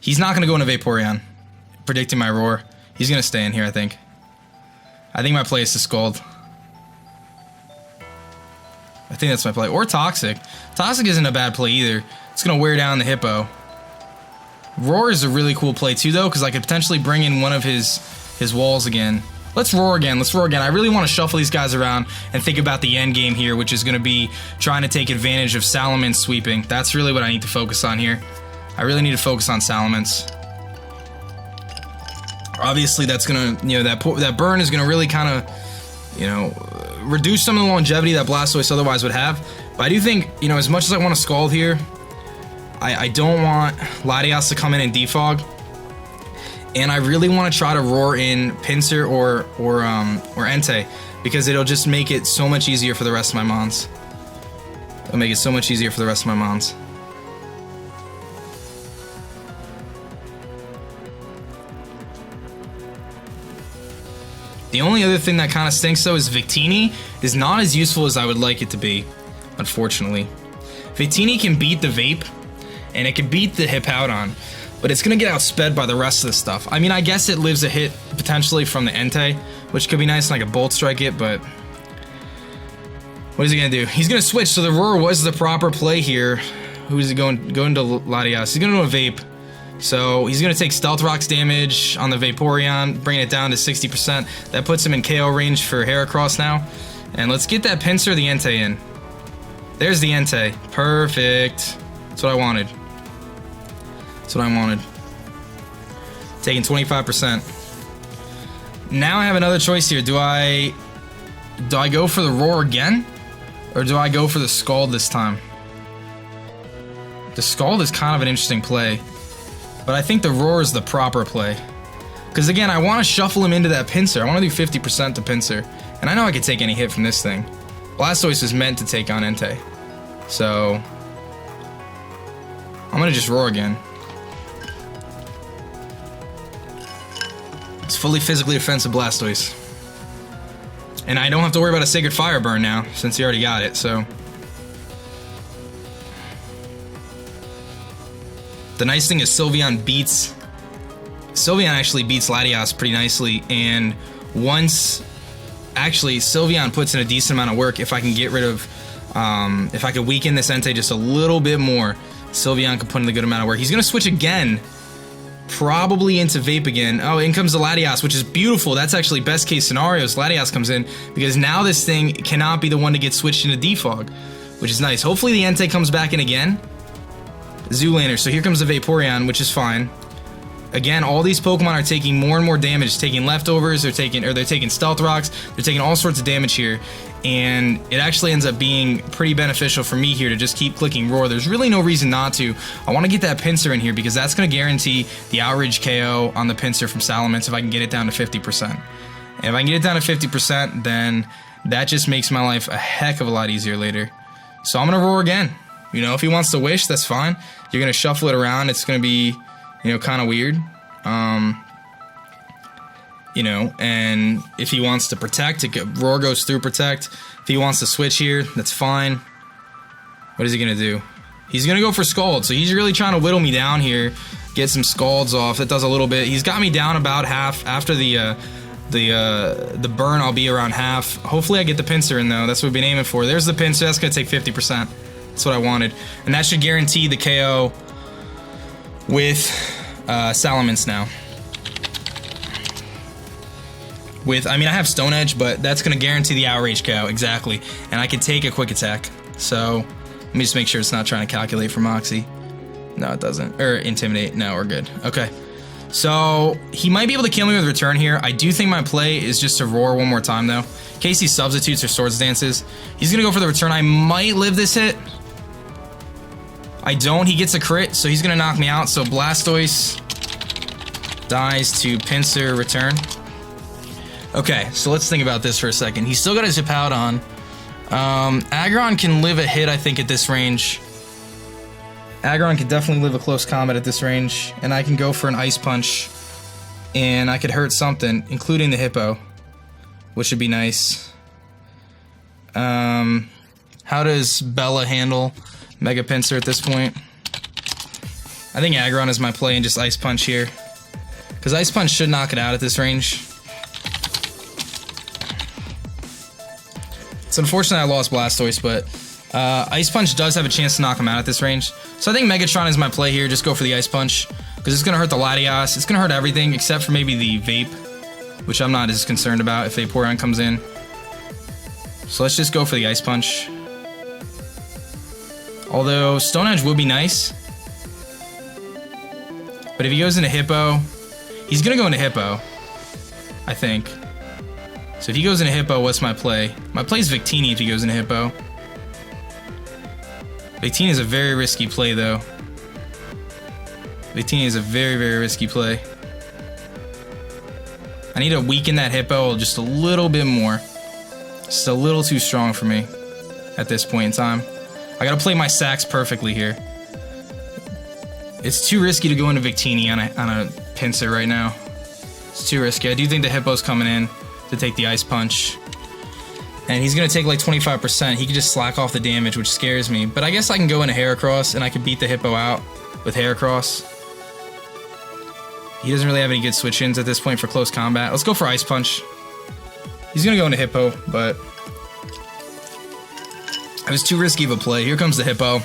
He's not going to go into Vaporeon. Predicting my roar. He's going to stay in here, I think. I think my play is to Scald. I think that's my play. Or Toxic. Toxic isn't a bad play either. It's going to wear down the Hippo. Roar is a really cool play too, though, because I could potentially bring in one of his walls again. Let's roar again. Let's roar again. I really want to shuffle these guys around and think about the end game here, which is going to be trying to take advantage of Salamence sweeping. That's really what I need to focus on here. I really need to focus on Salamence. Obviously, that's going to, that burn is going to really kind of, reduce some of the longevity that Blastoise otherwise would have. But I do think, as much as I want to Scald here, I don't want Latias to come in and defog. And I really want to try to roar in Pinsir or Entei, because it'll just make it so much easier for the rest of my Mons. It'll make it so much easier for the rest of my Mons. The only other thing that kind of stinks, though, is Victini is not as useful as I would like it to be, unfortunately. Victini can beat the Vape, and it can beat the Hippowdon, but it's going to get outsped by the rest of the stuff. I mean, I guess it lives a hit, potentially, from the Entei, which could be nice, and I could Bolt Strike it, but what is he going to do? He's going to switch, so the Roar was the proper play here. Who is he going to Latias? He's going to do a Vape. So he's going to take Stealth Rock's damage on the Vaporeon, bringing it down to 60%. That puts him in KO range for Heracross now. And let's get that Pinsir the Entei in. There's the Entei. Perfect. That's what I wanted. That's what I wanted. Taking 25%. Now I have another choice here. Do I go for the Roar again? Or do I go for the Scald this time? The Scald is kind of an interesting play. But I think the Roar is the proper play. Because again, I want to shuffle him into that Pinsir. I want to do 50% to Pinsir. And I know I could take any hit from this thing. Blastoise is meant to take on Entei. So I'm going to just Roar again. It's fully physically offensive Blastoise. And I don't have to worry about a Sacred Fire burn now, since he already got it, so. The nice thing is Sylveon actually beats Latias pretty nicely, and once, actually, Sylveon puts in a decent amount of work. If I can get rid of, if I could weaken this Entei just a little bit more, Sylveon could put in a good amount of work. He's going to switch again, probably into Vape again. Oh, in comes the Latias, which is beautiful. That's actually best case scenarios. Latias comes in, because now this thing cannot be the one to get switched into Defog, which is nice. Hopefully the Entei comes back in again. Zoolander, so here comes the Vaporeon, which is fine. Again, all these Pokemon are taking more and more damage, taking leftovers, they're taking Stealth Rocks, they're taking all sorts of damage here, and it actually ends up being pretty beneficial for me here to just keep clicking Roar. There's really no reason not to. I want to get that Pinsir in here because that's going to guarantee the Outrage KO on the Pinsir from Salamence if I can get it down to 50%. And if I can get it down to 50%, then that just makes my life a heck of a lot easier later. So I'm going to Roar again. If he wants to Wish, that's fine. You're going to shuffle it around. It's going to be, kind of weird. And if he wants to Protect, Roar goes through Protect. If he wants to switch here, that's fine. What is he going to do? He's going to go for Scald. So he's really trying to whittle me down here, get some Scalds off. That does a little bit. He's got me down about half. After the burn, I'll be around half. Hopefully I get the Pinsir in, though. That's what we've been aiming for. There's the Pinsir. That's going to take 50%. That's what I wanted. And that should guarantee the KO with Salamence now. with, I mean, I have Stone Edge, but that's going to guarantee the outrage KO, exactly. And I can take a quick attack. So, let me just make sure it's not trying to calculate for Moxie. No, it doesn't. Or Intimidate. No, we're good. Okay. So, he might be able to kill me with Return here. I do think my play is just to Roar one more time, though. In case he substitutes or Swords Dances. He's going to go for the Return. I might live this hit. I don't. He gets a crit, so he's going to knock me out. So, Blastoise dies to Pinsir Return. Okay, so let's think about this for a second. He's still got his Hippowdon. Aggron can live a hit, I think, at this range. Aggron can definitely live a close combat at this range. And I can go for an Ice Punch. And I could hurt something, including the Hippo. Which would be nice. How does Bella handle Mega Pinsir at this point? I think Aggron is my play and just Ice Punch here. Because Ice Punch should knock it out at this range. It's unfortunate I lost Blastoise, but Ice Punch does have a chance to knock him out at this range. So I think Megatron is my play here. Just go for the Ice Punch. Because it's going to hurt the Latias. It's going to hurt everything except for maybe the Vape. Which I'm not as concerned about if Vaporeon comes in. So let's just go for the Ice Punch. Although Stone Edge would be nice. But if he goes into Hippo, he's going to go into Hippo. I think. So if he goes into Hippo, what's my play? My play is Victini if he goes into Hippo. Victini is a very risky play, though. Victini is a very, very risky play. I need to weaken that Hippo just a little bit more. Just a little too strong for me at this point in time. I gotta play my sacks perfectly here. It's too risky to go into Victini on a Pinsir right now. It's too risky. I do think the Hippo's coming in to take the Ice Punch. And he's going to take like 25%. He could just slack off the damage, which scares me. But I guess I can go into Heracross and I can beat the Hippo out with Heracross. He doesn't really have any good switch-ins at this point for close combat. Let's go for Ice Punch. He's going to go into Hippo, but it was too risky of a play. Here comes the Hippo.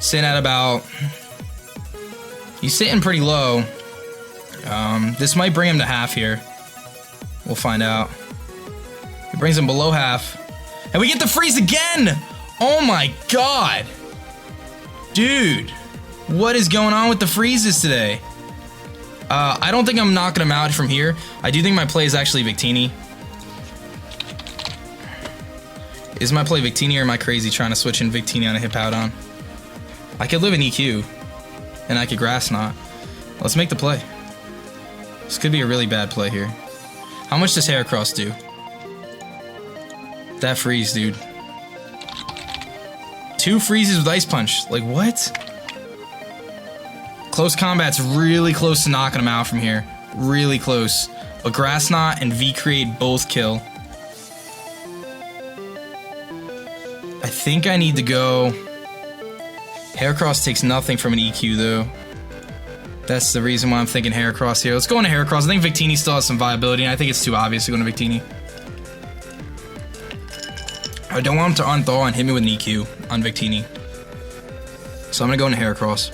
Sitting at about... He's sitting pretty low. This might bring him to half here. We'll find out. It brings him below half. And we get the freeze again! Oh my god! Dude. What is going on with the freezes today? I don't think I'm knocking him out from here. I do think my play is actually Victini. Is my play Victini or am I crazy trying to switch in Victini on a Hippowdon? I could live in EQ. And I could Grass Knot. Let's make the play. This could be a really bad play here. How much does Heracross do? That freeze, dude. 2 freezes with Ice Punch. Like, what? Close combat's really close to knocking him out from here. Really close. But Grass Knot and V-Create both kill. I think I need to go... Heracross takes nothing from an EQ, though. That's the reason why I'm thinking Heracross here. Let's go into Heracross. I think Victini still has some viability, and I think it's too obvious to go into Victini. I don't want him to unthaw and hit me with an EQ on Victini. So I'm going to go into Heracross.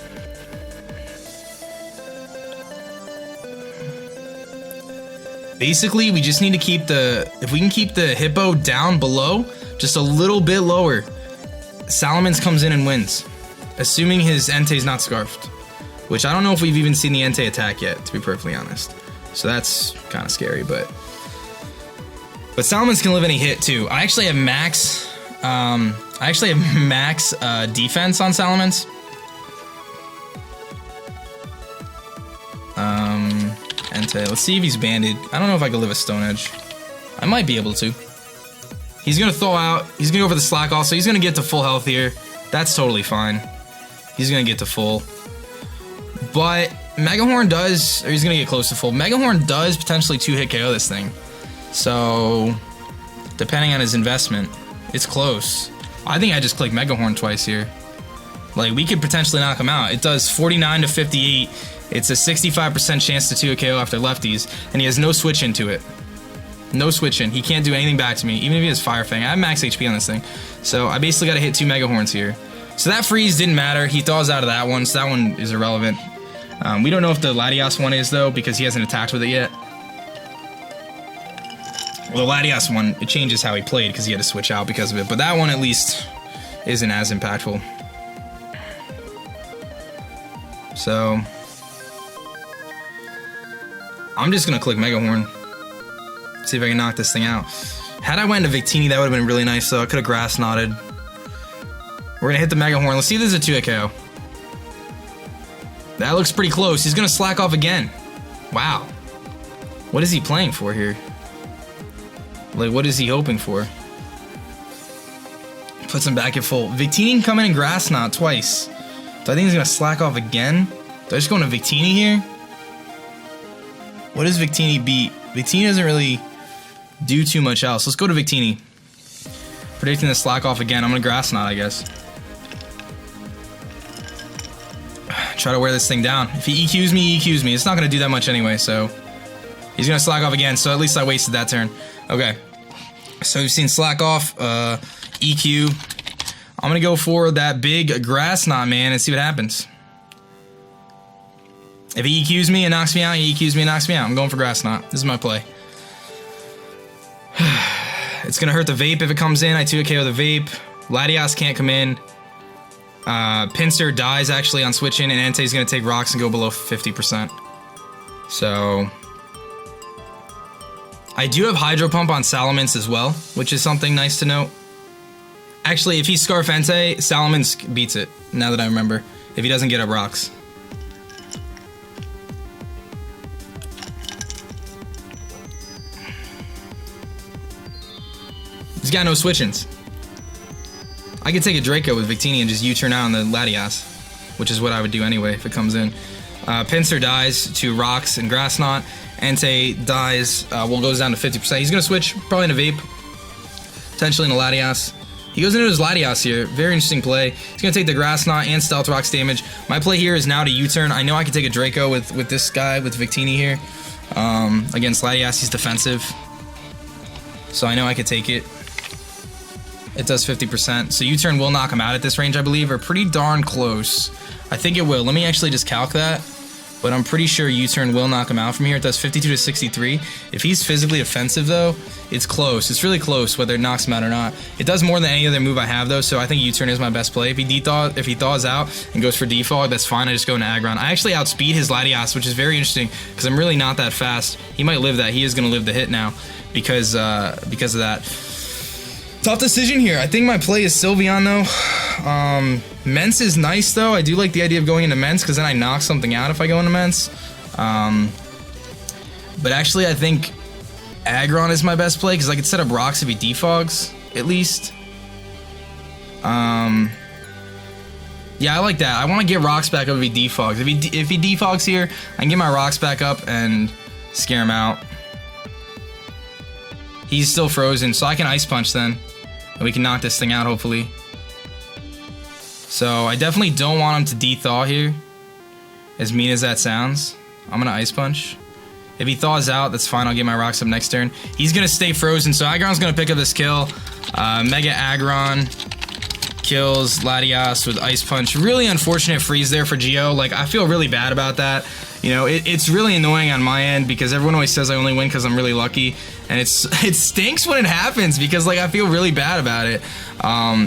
Basically, we just need to keep the... If we can keep the Hippo down below, just a little bit lower, Salamence comes in and wins. Assuming his Entei's not Scarfed. Which I don't know if we've even seen the Entei attack yet, to be perfectly honest. So that's kind of scary, but Salamence can live any hit too. I actually have max defense on Salamence. Entei. Let's see if he's banded. I don't know if I could live a Stone Edge. I might be able to. He's gonna thaw out. He's gonna go for the Slack also. He's gonna get to full health here. That's totally fine. He's gonna get to full. But Megahorn does, or he's gonna get close to full. Megahorn does potentially 2-hit KO this thing. So, depending on his investment, it's close. I think I just clicked Megahorn twice here. Like, we could potentially knock him out. It does 49 to 58. It's a 65% chance to 2-hit KO after lefties, and he has no switch into it. No switch in. He can't do anything back to me, even if he has Fire Fang. I have max HP on this thing. So, I basically gotta hit 2 Megahorns here. So that freeze didn't matter. He thaws out of that one, so that one is irrelevant. We don't know if the Latias one is, though, because he hasn't attacked with it yet. Well, the Latias one, it changes how he played because he had to switch out because of it. But that one at least isn't as impactful. So I'm just gonna click Mega Horn. See if I can knock this thing out. Had I went into Victini, that would have been really nice, though. I could have Grass Knotted. We're gonna hit the Mega Horn. Let's see if this is a 2-hit KO. That looks pretty close. He's gonna slack off again. Wow. What is he playing for here? Like, what is he hoping for? Puts him back at full. Victini can come in and Grass Knot twice. Do I think he's gonna slack off again? Do I just go into Victini here? What does Victini beat? Victini doesn't really do too much else. Let's go to Victini. Predicting the slack off again. I'm gonna Grass Knot, I guess. Try to wear this thing down. If he EQs me, he EQs me. It's not gonna do that much anyway, so he's gonna slack off again. So at least I wasted that turn. Okay. So we've seen slack off, EQ. I'm gonna go for that big Grass Knot, man, and see what happens. If he EQs me and knocks me out, he EQs me and knocks me out. I'm going for Grass Knot. This is my play. It's gonna hurt the vape if it comes in. I 2-hit KO the vape. Latias can't come in. Pincer dies actually on switching, and Entei's gonna take rocks and go below 50%. So I do have Hydro Pump on Salamence as well, which is something nice to note. Actually, if he Scarf Entei, Salamence beats it, now that I remember, if he doesn't get up rocks. He's got no switch-ins. I could take a Draco with Victini and just U-turn out on the Latias, which is what I would do anyway if it comes in. Pincer dies to Rocks and Grass Knot. Entei dies, well, goes down to 50%. He's going to switch, probably in a Vape, potentially in a Latias. He goes into his Latias here. Very interesting play. He's going to take the Grass Knot and Stealth Rocks damage. My play here is now to U-turn. I know I can take a Draco with this guy, with Victini here. Against Latias, he's defensive. So I know I could take it. It does 50%. So U-turn will knock him out at this range, I believe, or pretty darn close. I think it will. Let me actually just calc that. But I'm pretty sure U-turn will knock him out from here. It does 52 to 63. If he's physically offensive, though, it's close. It's really close whether it knocks him out or not. It does more than any other move I have, though, so I think U-turn is my best play. If he thaws out and goes for defog, that's fine. I just go into Aggron. I actually outspeed his Latias, which is very interesting because I'm really not that fast. He might live that. He is going to live the hit now because of that. Tough decision here. I think my play is Sylveon, though. Mence is nice, though. I do like the idea of going into Mence, because then I knock something out if I go into Mence. But actually, I think Aggron is my best play, because I could set up rocks if he defogs, at least. Yeah, I like that. I want to get rocks back up if he defogs. If he defogs here, I can get my rocks back up and scare him out. He's still frozen, so I can Ice Punch then. And we can knock this thing out, hopefully. So I definitely don't want him to de-thaw here. As mean as that sounds. I'm going to Ice Punch. If he thaws out, that's fine. I'll get my rocks up next turn. He's going to stay frozen, so Aggron's going to pick up this kill. Mega Aggron kills Latias with Ice Punch. Really unfortunate freeze there for Geo. Like, I feel really bad about that. You know, it's really annoying on my end because everyone always says I only win because I'm really lucky. And it stinks when it happens because, like, I feel really bad about it.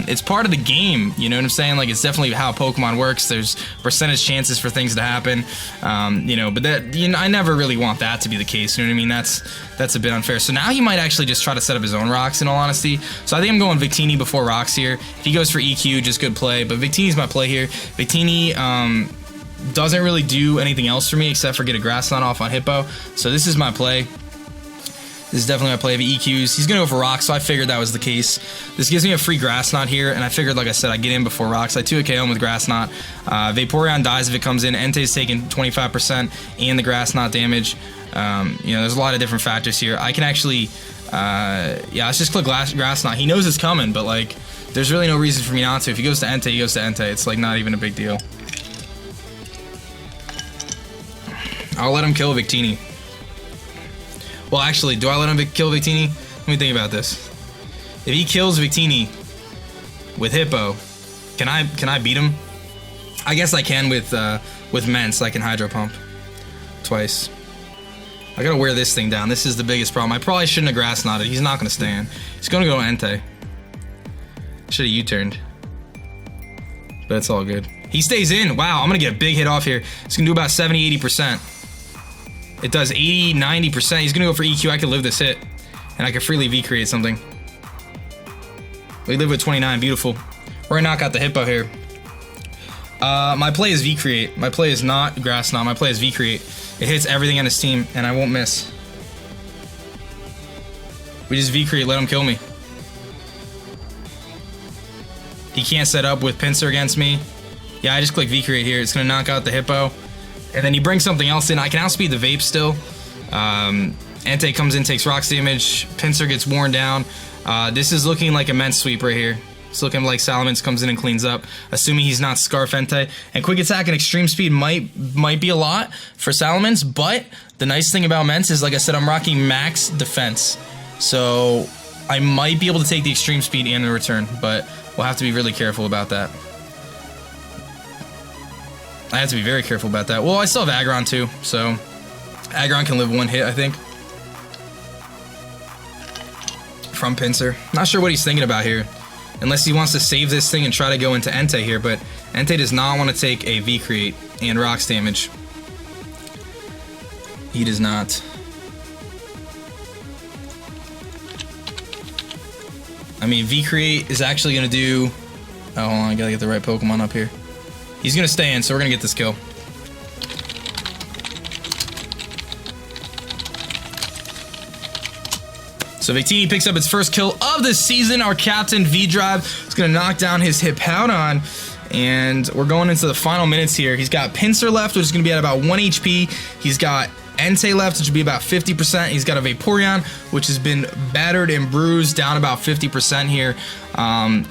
It's part of the game, you know what I'm saying? Like, it's definitely how Pokemon works. There's percentage chances for things to happen, you know, but that, you know, I never really want that to be the case, you know what I mean? That's a bit unfair. So now he might actually just try to set up his own rocks, in all honesty. So I think I'm going Victini before rocks here. If he goes for EQ, just good play, but Victini's my play here. Victini, doesn't really do anything else for me except for get a Grass Knot off on Hippo. So this is my play. This is definitely my play of EQs. He's going to go for rocks, so I figured that was the case. This gives me a free Grass Knot here, and I figured, like I said, I'd get in before rocks. I 2-hit KO him with Grass Knot. Vaporeon dies if it comes in. Entei's taking 25% and the Grass Knot damage. You know, there's a lot of different factors here. I can actually, yeah, let's just click Grass Knot. He knows it's coming, but, like, there's really no reason for me not to. If he goes to Entei, he goes to Entei. It's, like, not even a big deal. I'll let him kill Victini. Well, actually, do I let him kill Victini? Let me think about this. If he kills Victini with Hippo, can I beat him? I guess I can with Mence. I can Hydro Pump twice. I gotta wear this thing down. This is the biggest problem. I probably shouldn't have grass knotted. He's not gonna stand. He's gonna go Entei. Should have U-turned. But it's all good. He stays in. Wow, I'm gonna get a big hit off here. It's gonna do about 70, 80%. It does 80, 90%. He's gonna go for EQ. I could live this hit. And I could freely V-create something. We live with 29, beautiful. We're gonna knock out the hippo here. My play is V-create. My play is not grass knot. My play is V-create. It hits everything on his team, and I won't miss. We just V-create, let him kill me. He can't set up with pincer against me. Yeah, I just click V-create here. It's gonna knock out the hippo. And then he brings something else in. I can outspeed the vape still. Entei comes in, takes rocks damage. Pincer gets worn down. This is looking like immense sweep right here. It's looking like Salamence comes in and cleans up, assuming he's not Scarf Entei. And quick attack and extreme speed might be a lot for Salamence, but the nice thing about Mence is, like I said, I'm rocking max defense. So I might be able to take the extreme speed and the return, but we'll have to be really careful about that. I have to be very careful about that. Well, I still have Aggron too, so Aggron can live one hit, I think. From Pincer. Not sure what he's thinking about here. Unless he wants to save this thing and try to go into Entei here, but Entei does not want to take a V-create and rocks damage. He does not. I mean, V-create is actually going to do... Oh, hold on, I gotta get the right Pokemon up here. He's going to stay in, so we're going to get this kill. So Victini picks up its first kill of the season. Our captain, V-Drive, is going to knock down his Hippowdon. And we're going into the final minutes here. He's got Pincer left, which is going to be at about 1 HP. He's got Entei left, which will be about 50%. He's got a Vaporeon, which has been battered and bruised, down about 50% here.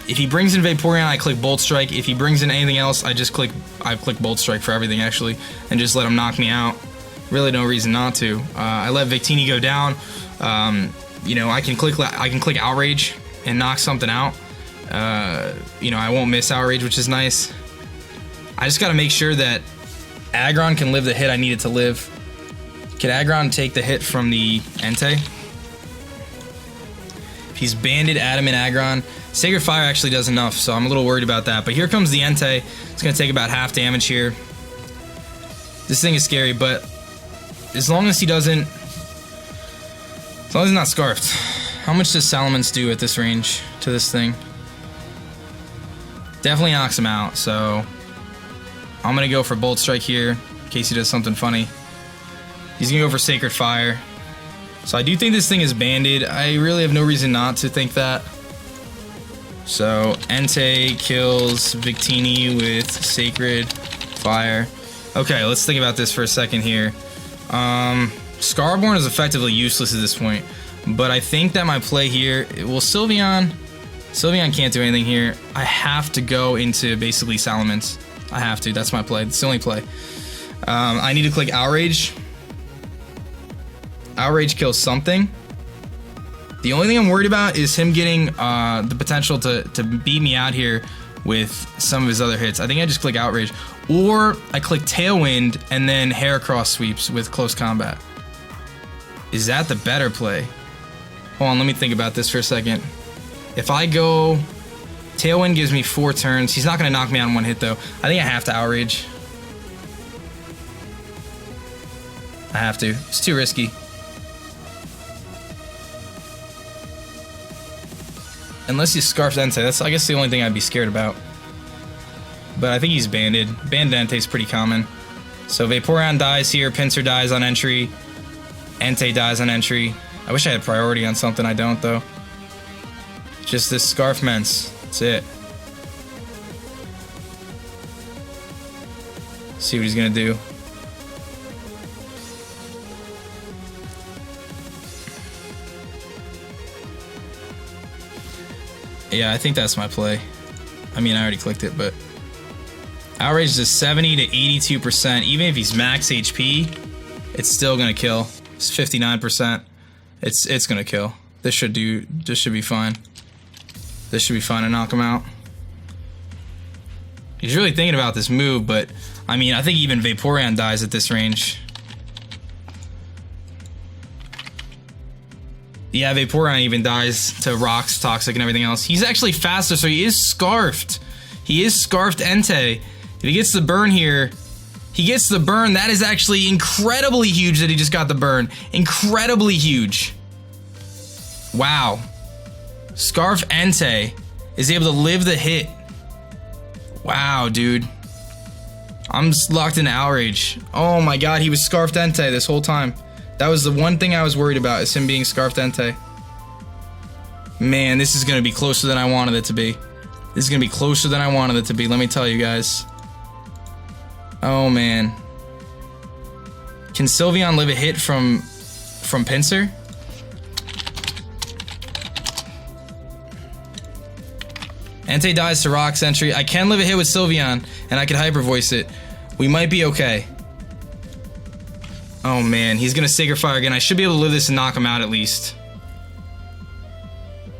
If he brings in Vaporeon, I click Bolt Strike. If he brings in anything else, I click Bolt Strike for everything, actually, and just let him knock me out. Really no reason not to. I let Victini go down. You know, I can click Outrage and knock something out. You know, I won't miss Outrage, which is nice. I just got to make sure that Aggron can live the hit I need it to live. Can Aggron take the hit from the Entei? If he's banded Adamant Aggron, Sacred Fire actually does enough, so I'm a little worried about that. But here comes the Entei. It's going to take about half damage here. This thing is scary, but as long as he doesn't... As long as he's not Scarfed. How much does Salamence do at this range to this thing? Definitely knocks him out, so... I'm going to go for Bolt Strike here, in case he does something funny. He's going to go for Sacred Fire. So I do think this thing is banded. I really have no reason not to think that. So Entei kills Victini with Sacred Fire. Okay, let's think about this for a second here. Scarborn is effectively useless at this point. But I think that my play here... Well, Sylveon can't do anything here. I have to go into basically Salamence. I have to. That's my play. It's the only play. I need to click Outrage. Outrage kills something. The only thing I'm worried about is him getting the potential to beat me out here with some of his other hits. I think I just click Outrage. Or I click Tailwind and then Heracross sweeps with Close Combat. Is that the better play? Hold on, let me think about this for a second. If I go... Tailwind gives me 4 turns. He's not going to knock me out in 1 hit, though. I think I have to Outrage. I have to. It's too risky. Unless he's Scarfed Entei. That's, I guess, the only thing I'd be scared about. But I think he's banded. Banded Entei's pretty common. So Vaporeon dies here. Pincer dies on entry. Entei dies on entry. I wish I had priority on something. I don't, though. Just this Scarf Mence. That's it. See what he's gonna do. Yeah, I think that's my play. I mean, I already clicked it, but... Outrage is 70 to 82%. Even if he's max HP, it's still gonna kill. It's 59%. It's gonna kill. This should be fine. This should be fine to knock him out. He's really thinking about this move, but I mean, I think even Vaporeon dies at this range. Yeah, Vaporeon even dies to rocks, toxic, and everything else. He's actually faster, so he is scarfed. He is scarfed Entei. If he gets the burn here, he gets the burn. That is actually incredibly huge that he just got the burn. Incredibly huge. Wow. Scarf Entei is able to live the hit. Wow, dude. I'm locked into Outrage. Oh my god, he was Scarfed Entei this whole time. That was the one thing I was worried about, is him being Scarfed Entei. Man, this is going to be closer than I wanted it to be. This is going to be closer than I wanted it to be, let me tell you guys. Oh man. Can Sylveon live a hit from Pinsir? Entei dies to Rock Sentry. I can live a hit with Sylveon, and I can Hyper Voice it. We might be okay. Oh man, he's gonna Sacred Fire again. I should be able to live this and knock him out at least.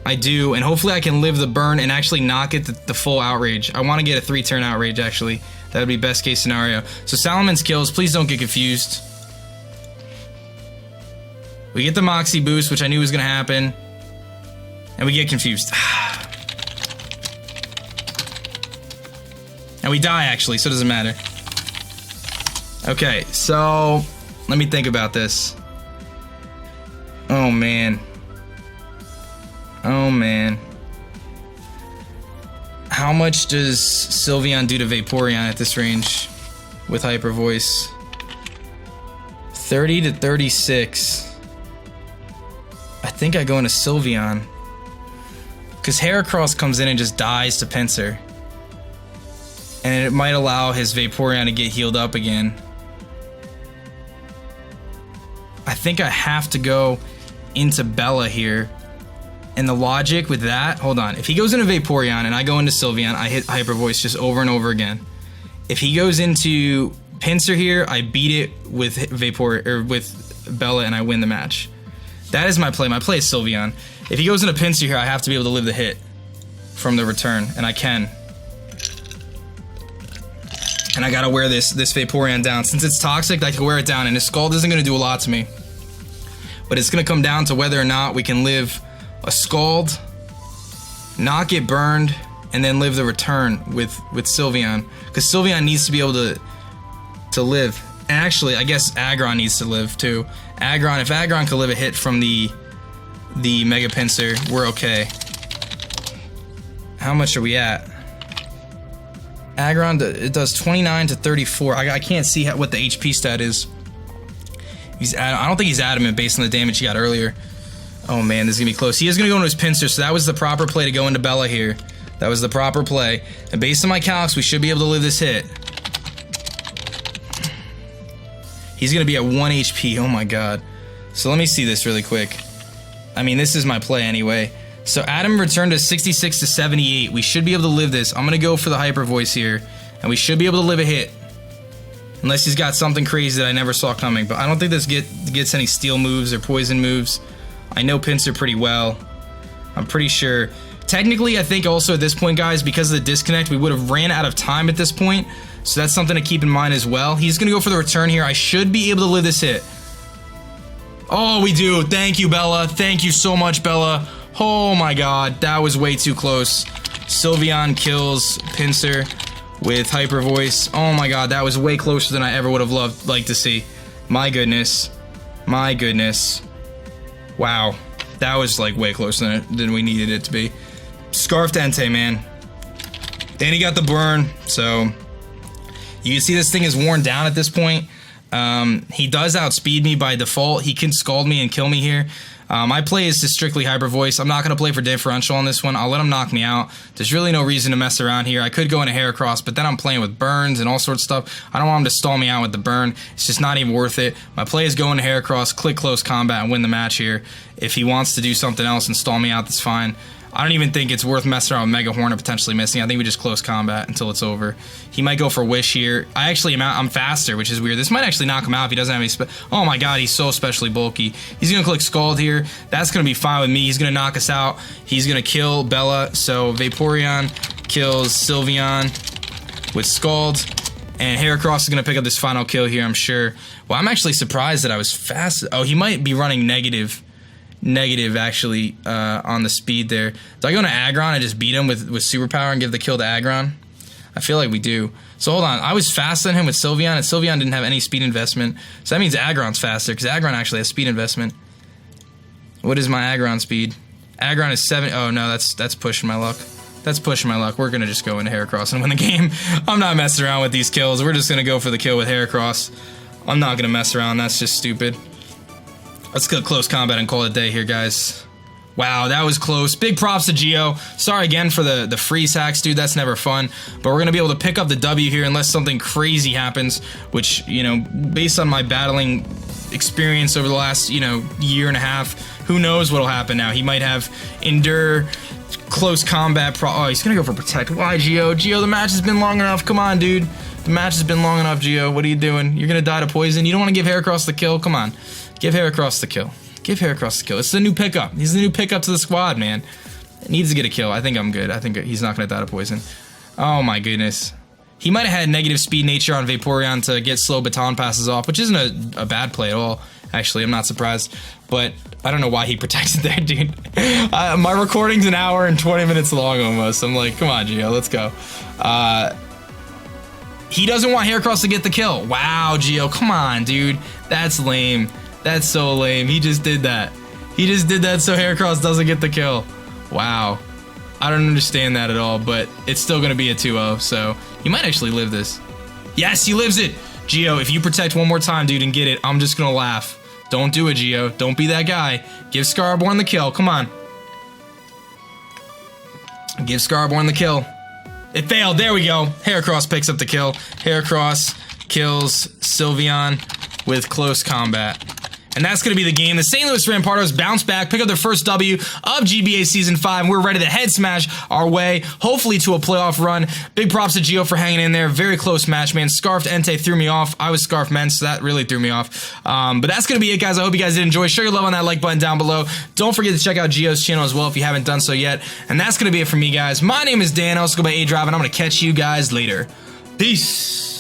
I do, and hopefully I can live the burn and actually knock it the full Outrage. I want to get a 3-turn Outrage, actually. That would be best case scenario. So Salaman's kills, please don't get confused. We get the Moxie boost, which I knew was gonna happen. And we get confused. And we die, actually, so it doesn't matter. Okay, so let me think about this. Oh, man. Oh, man. How much does Sylveon do to Vaporeon at this range with Hyper Voice? 30 to 36. I think I go into Sylveon. Because Heracross comes in and just dies to Pinsir. And it might allow his Vaporeon to get healed up again. I think I have to go into Bella here. And the logic with that, hold on. If he goes into Vaporeon and I go into Sylveon, I hit Hyper Voice just over and over again. If he goes into Pinsir here, I beat it with with Bella and I win the match. That is my play. My play is Sylveon. If he goes into Pinsir here, I have to be able to live the hit from the return, and I can. And I gotta wear this Vaporeon down. Since it's toxic, I can wear it down, and his Scald isn't gonna do a lot to me. But it's gonna come down to whether or not we can live a Scald, not get burned, and then live the return with Sylveon. Because Sylveon needs to be able to live. And actually, I guess Aggron needs to live too. Aggron, if Aggron could live a hit from the Mega Pinsir, we're okay. How much are we at? Aggron, it does 29 to 34. I can't see what the HP stat is. I don't think he's adamant based on the damage he got earlier. Oh man, this is gonna be close. He is gonna go into his Pinsir, so that was the proper play to go into Bella here. That was the proper play. And based on my calcs, we should be able to live this hit. He's gonna be at 1 HP, oh my god. So let me see this really quick. I mean, this is my play anyway. So Adam returned to 66 to 78. We should be able to live this. I'm gonna go for the Hyper Voice here, and we should be able to live a hit. Unless he's got something crazy that I never saw coming. But I don't think this gets any steel moves or poison moves. I know Pinsir pretty well. I'm pretty sure. Technically, I think also at this point, guys, because of the disconnect, we would have ran out of time at this point. So that's something to keep in mind as well. He's gonna go for the return here. I should be able to live this hit. Oh, we do. Thank you, Bella. Thank you so much, Bella. Oh my god, that was way too close. Sylveon kills Pinsir with Hyper Voice. Oh my god, that was way closer than I ever would have liked to see. My goodness. My goodness. Wow. That was like way closer than we needed it to be. Scarfed Entei, man. Then he got the burn, so you can see this thing is worn down at this point. He does outspeed me by default. He can Scald me and kill me here. My play is to strictly Hyper Voice. I'm not going to play for differential on this one. I'll let him knock me out. There's really no reason to mess around here. I could go into Heracross, but then I'm playing with burns and all sorts of stuff. I don't want him to stall me out with the burn. It's just not even worth it. My play is go into Heracross, click close combat, and win the match here. If he wants to do something else and stall me out, that's fine. I don't even think it's worth messing around with Mega Horn or potentially missing. I think we just close combat until it's over. He might go for Wish here. I'm faster, which is weird. This might actually knock him out if he doesn't have any oh my god, he's so especially bulky. He's going to click Scald here. That's going to be fine with me. He's going to knock us out. He's going to kill Bella. So Vaporeon kills Sylveon with Scald. And Heracross is going to pick up this final kill here, I'm sure. Well, I'm actually surprised that I was fast. Oh, he might be running negative negative, actually, on the speed there. Do I go into Aggron and just beat him with Superpower and give the kill to Aggron? I feel like we do. So hold on, I was faster than him with Sylveon, and Sylveon didn't have any speed investment. So that means Aggron's faster, because Aggron actually has speed investment. What is my Aggron speed? Aggron is 7. Oh no, that's pushing my luck. That's pushing my luck. We're gonna just go into Heracross and win the game. I'm not messing around with these kills. We're just gonna go for the kill with Heracross. I'm not gonna mess around. That's just stupid. Let's go close combat and call it a day here, guys. Wow, that was close. Big props to Geo. Sorry again for the freeze hacks, dude. That's never fun. But we're going to be able to pick up the W here unless something crazy happens, which, you know, based on my battling experience over the last, you know, year and a half, who knows what'll happen now. He might have Endure, close combat oh, he's going to go for Protect. Why, Geo? Geo, the match has been long enough. Come on, dude. The match has been long enough, Geo. What are you doing? You're going to die to Poison? You don't want to give Heracross the kill? Come on. Give Heracross the kill. Give Heracross the kill. It's the new pickup. He's the new pickup to the squad, man. It needs to get a kill. I think I'm good. I think he's not going to die to Poison. Oh my goodness. He might have had negative speed nature on Vaporeon to get slow baton passes off, which isn't a bad play at all. Actually, I'm not surprised. But I don't know why he protected there, dude. My recording's an hour and 20 minutes long almost. I'm like, come on, Geo, let's go. He doesn't want Heracross to get the kill. Wow, Geo, come on, dude. That's lame. That's so lame. He just did that. He just did that so Heracross doesn't get the kill. Wow. I don't understand that at all, but it's still going to be a 2-0, so he might actually live this. Yes, he lives it! Geo, if you protect one more time, dude, and get it, I'm just going to laugh. Don't do it, Geo. Don't be that guy. Give Scaraborn the kill. Come on. Give Scaraborn the kill. It failed. There we go. Heracross picks up the kill. Heracross kills Sylveon with close combat. And that's going to be the game. The St. Louis Rampardos bounce back, pick up their first W of GBA Season 5, and we're ready to head smash our way, hopefully to a playoff run. Big props to Geo for hanging in there. Very close match, man. Scarfed Entei threw me off. I was Scarf Men, so that really threw me off. But that's going to be it, guys. I hope you guys did enjoy. Show your love on that like button down below. Don't forget to check out Geo's channel as well if you haven't done so yet. And that's going to be it for me, guys. My name is Dan. I also go by aDrive, and I'm going to catch you guys later. Peace.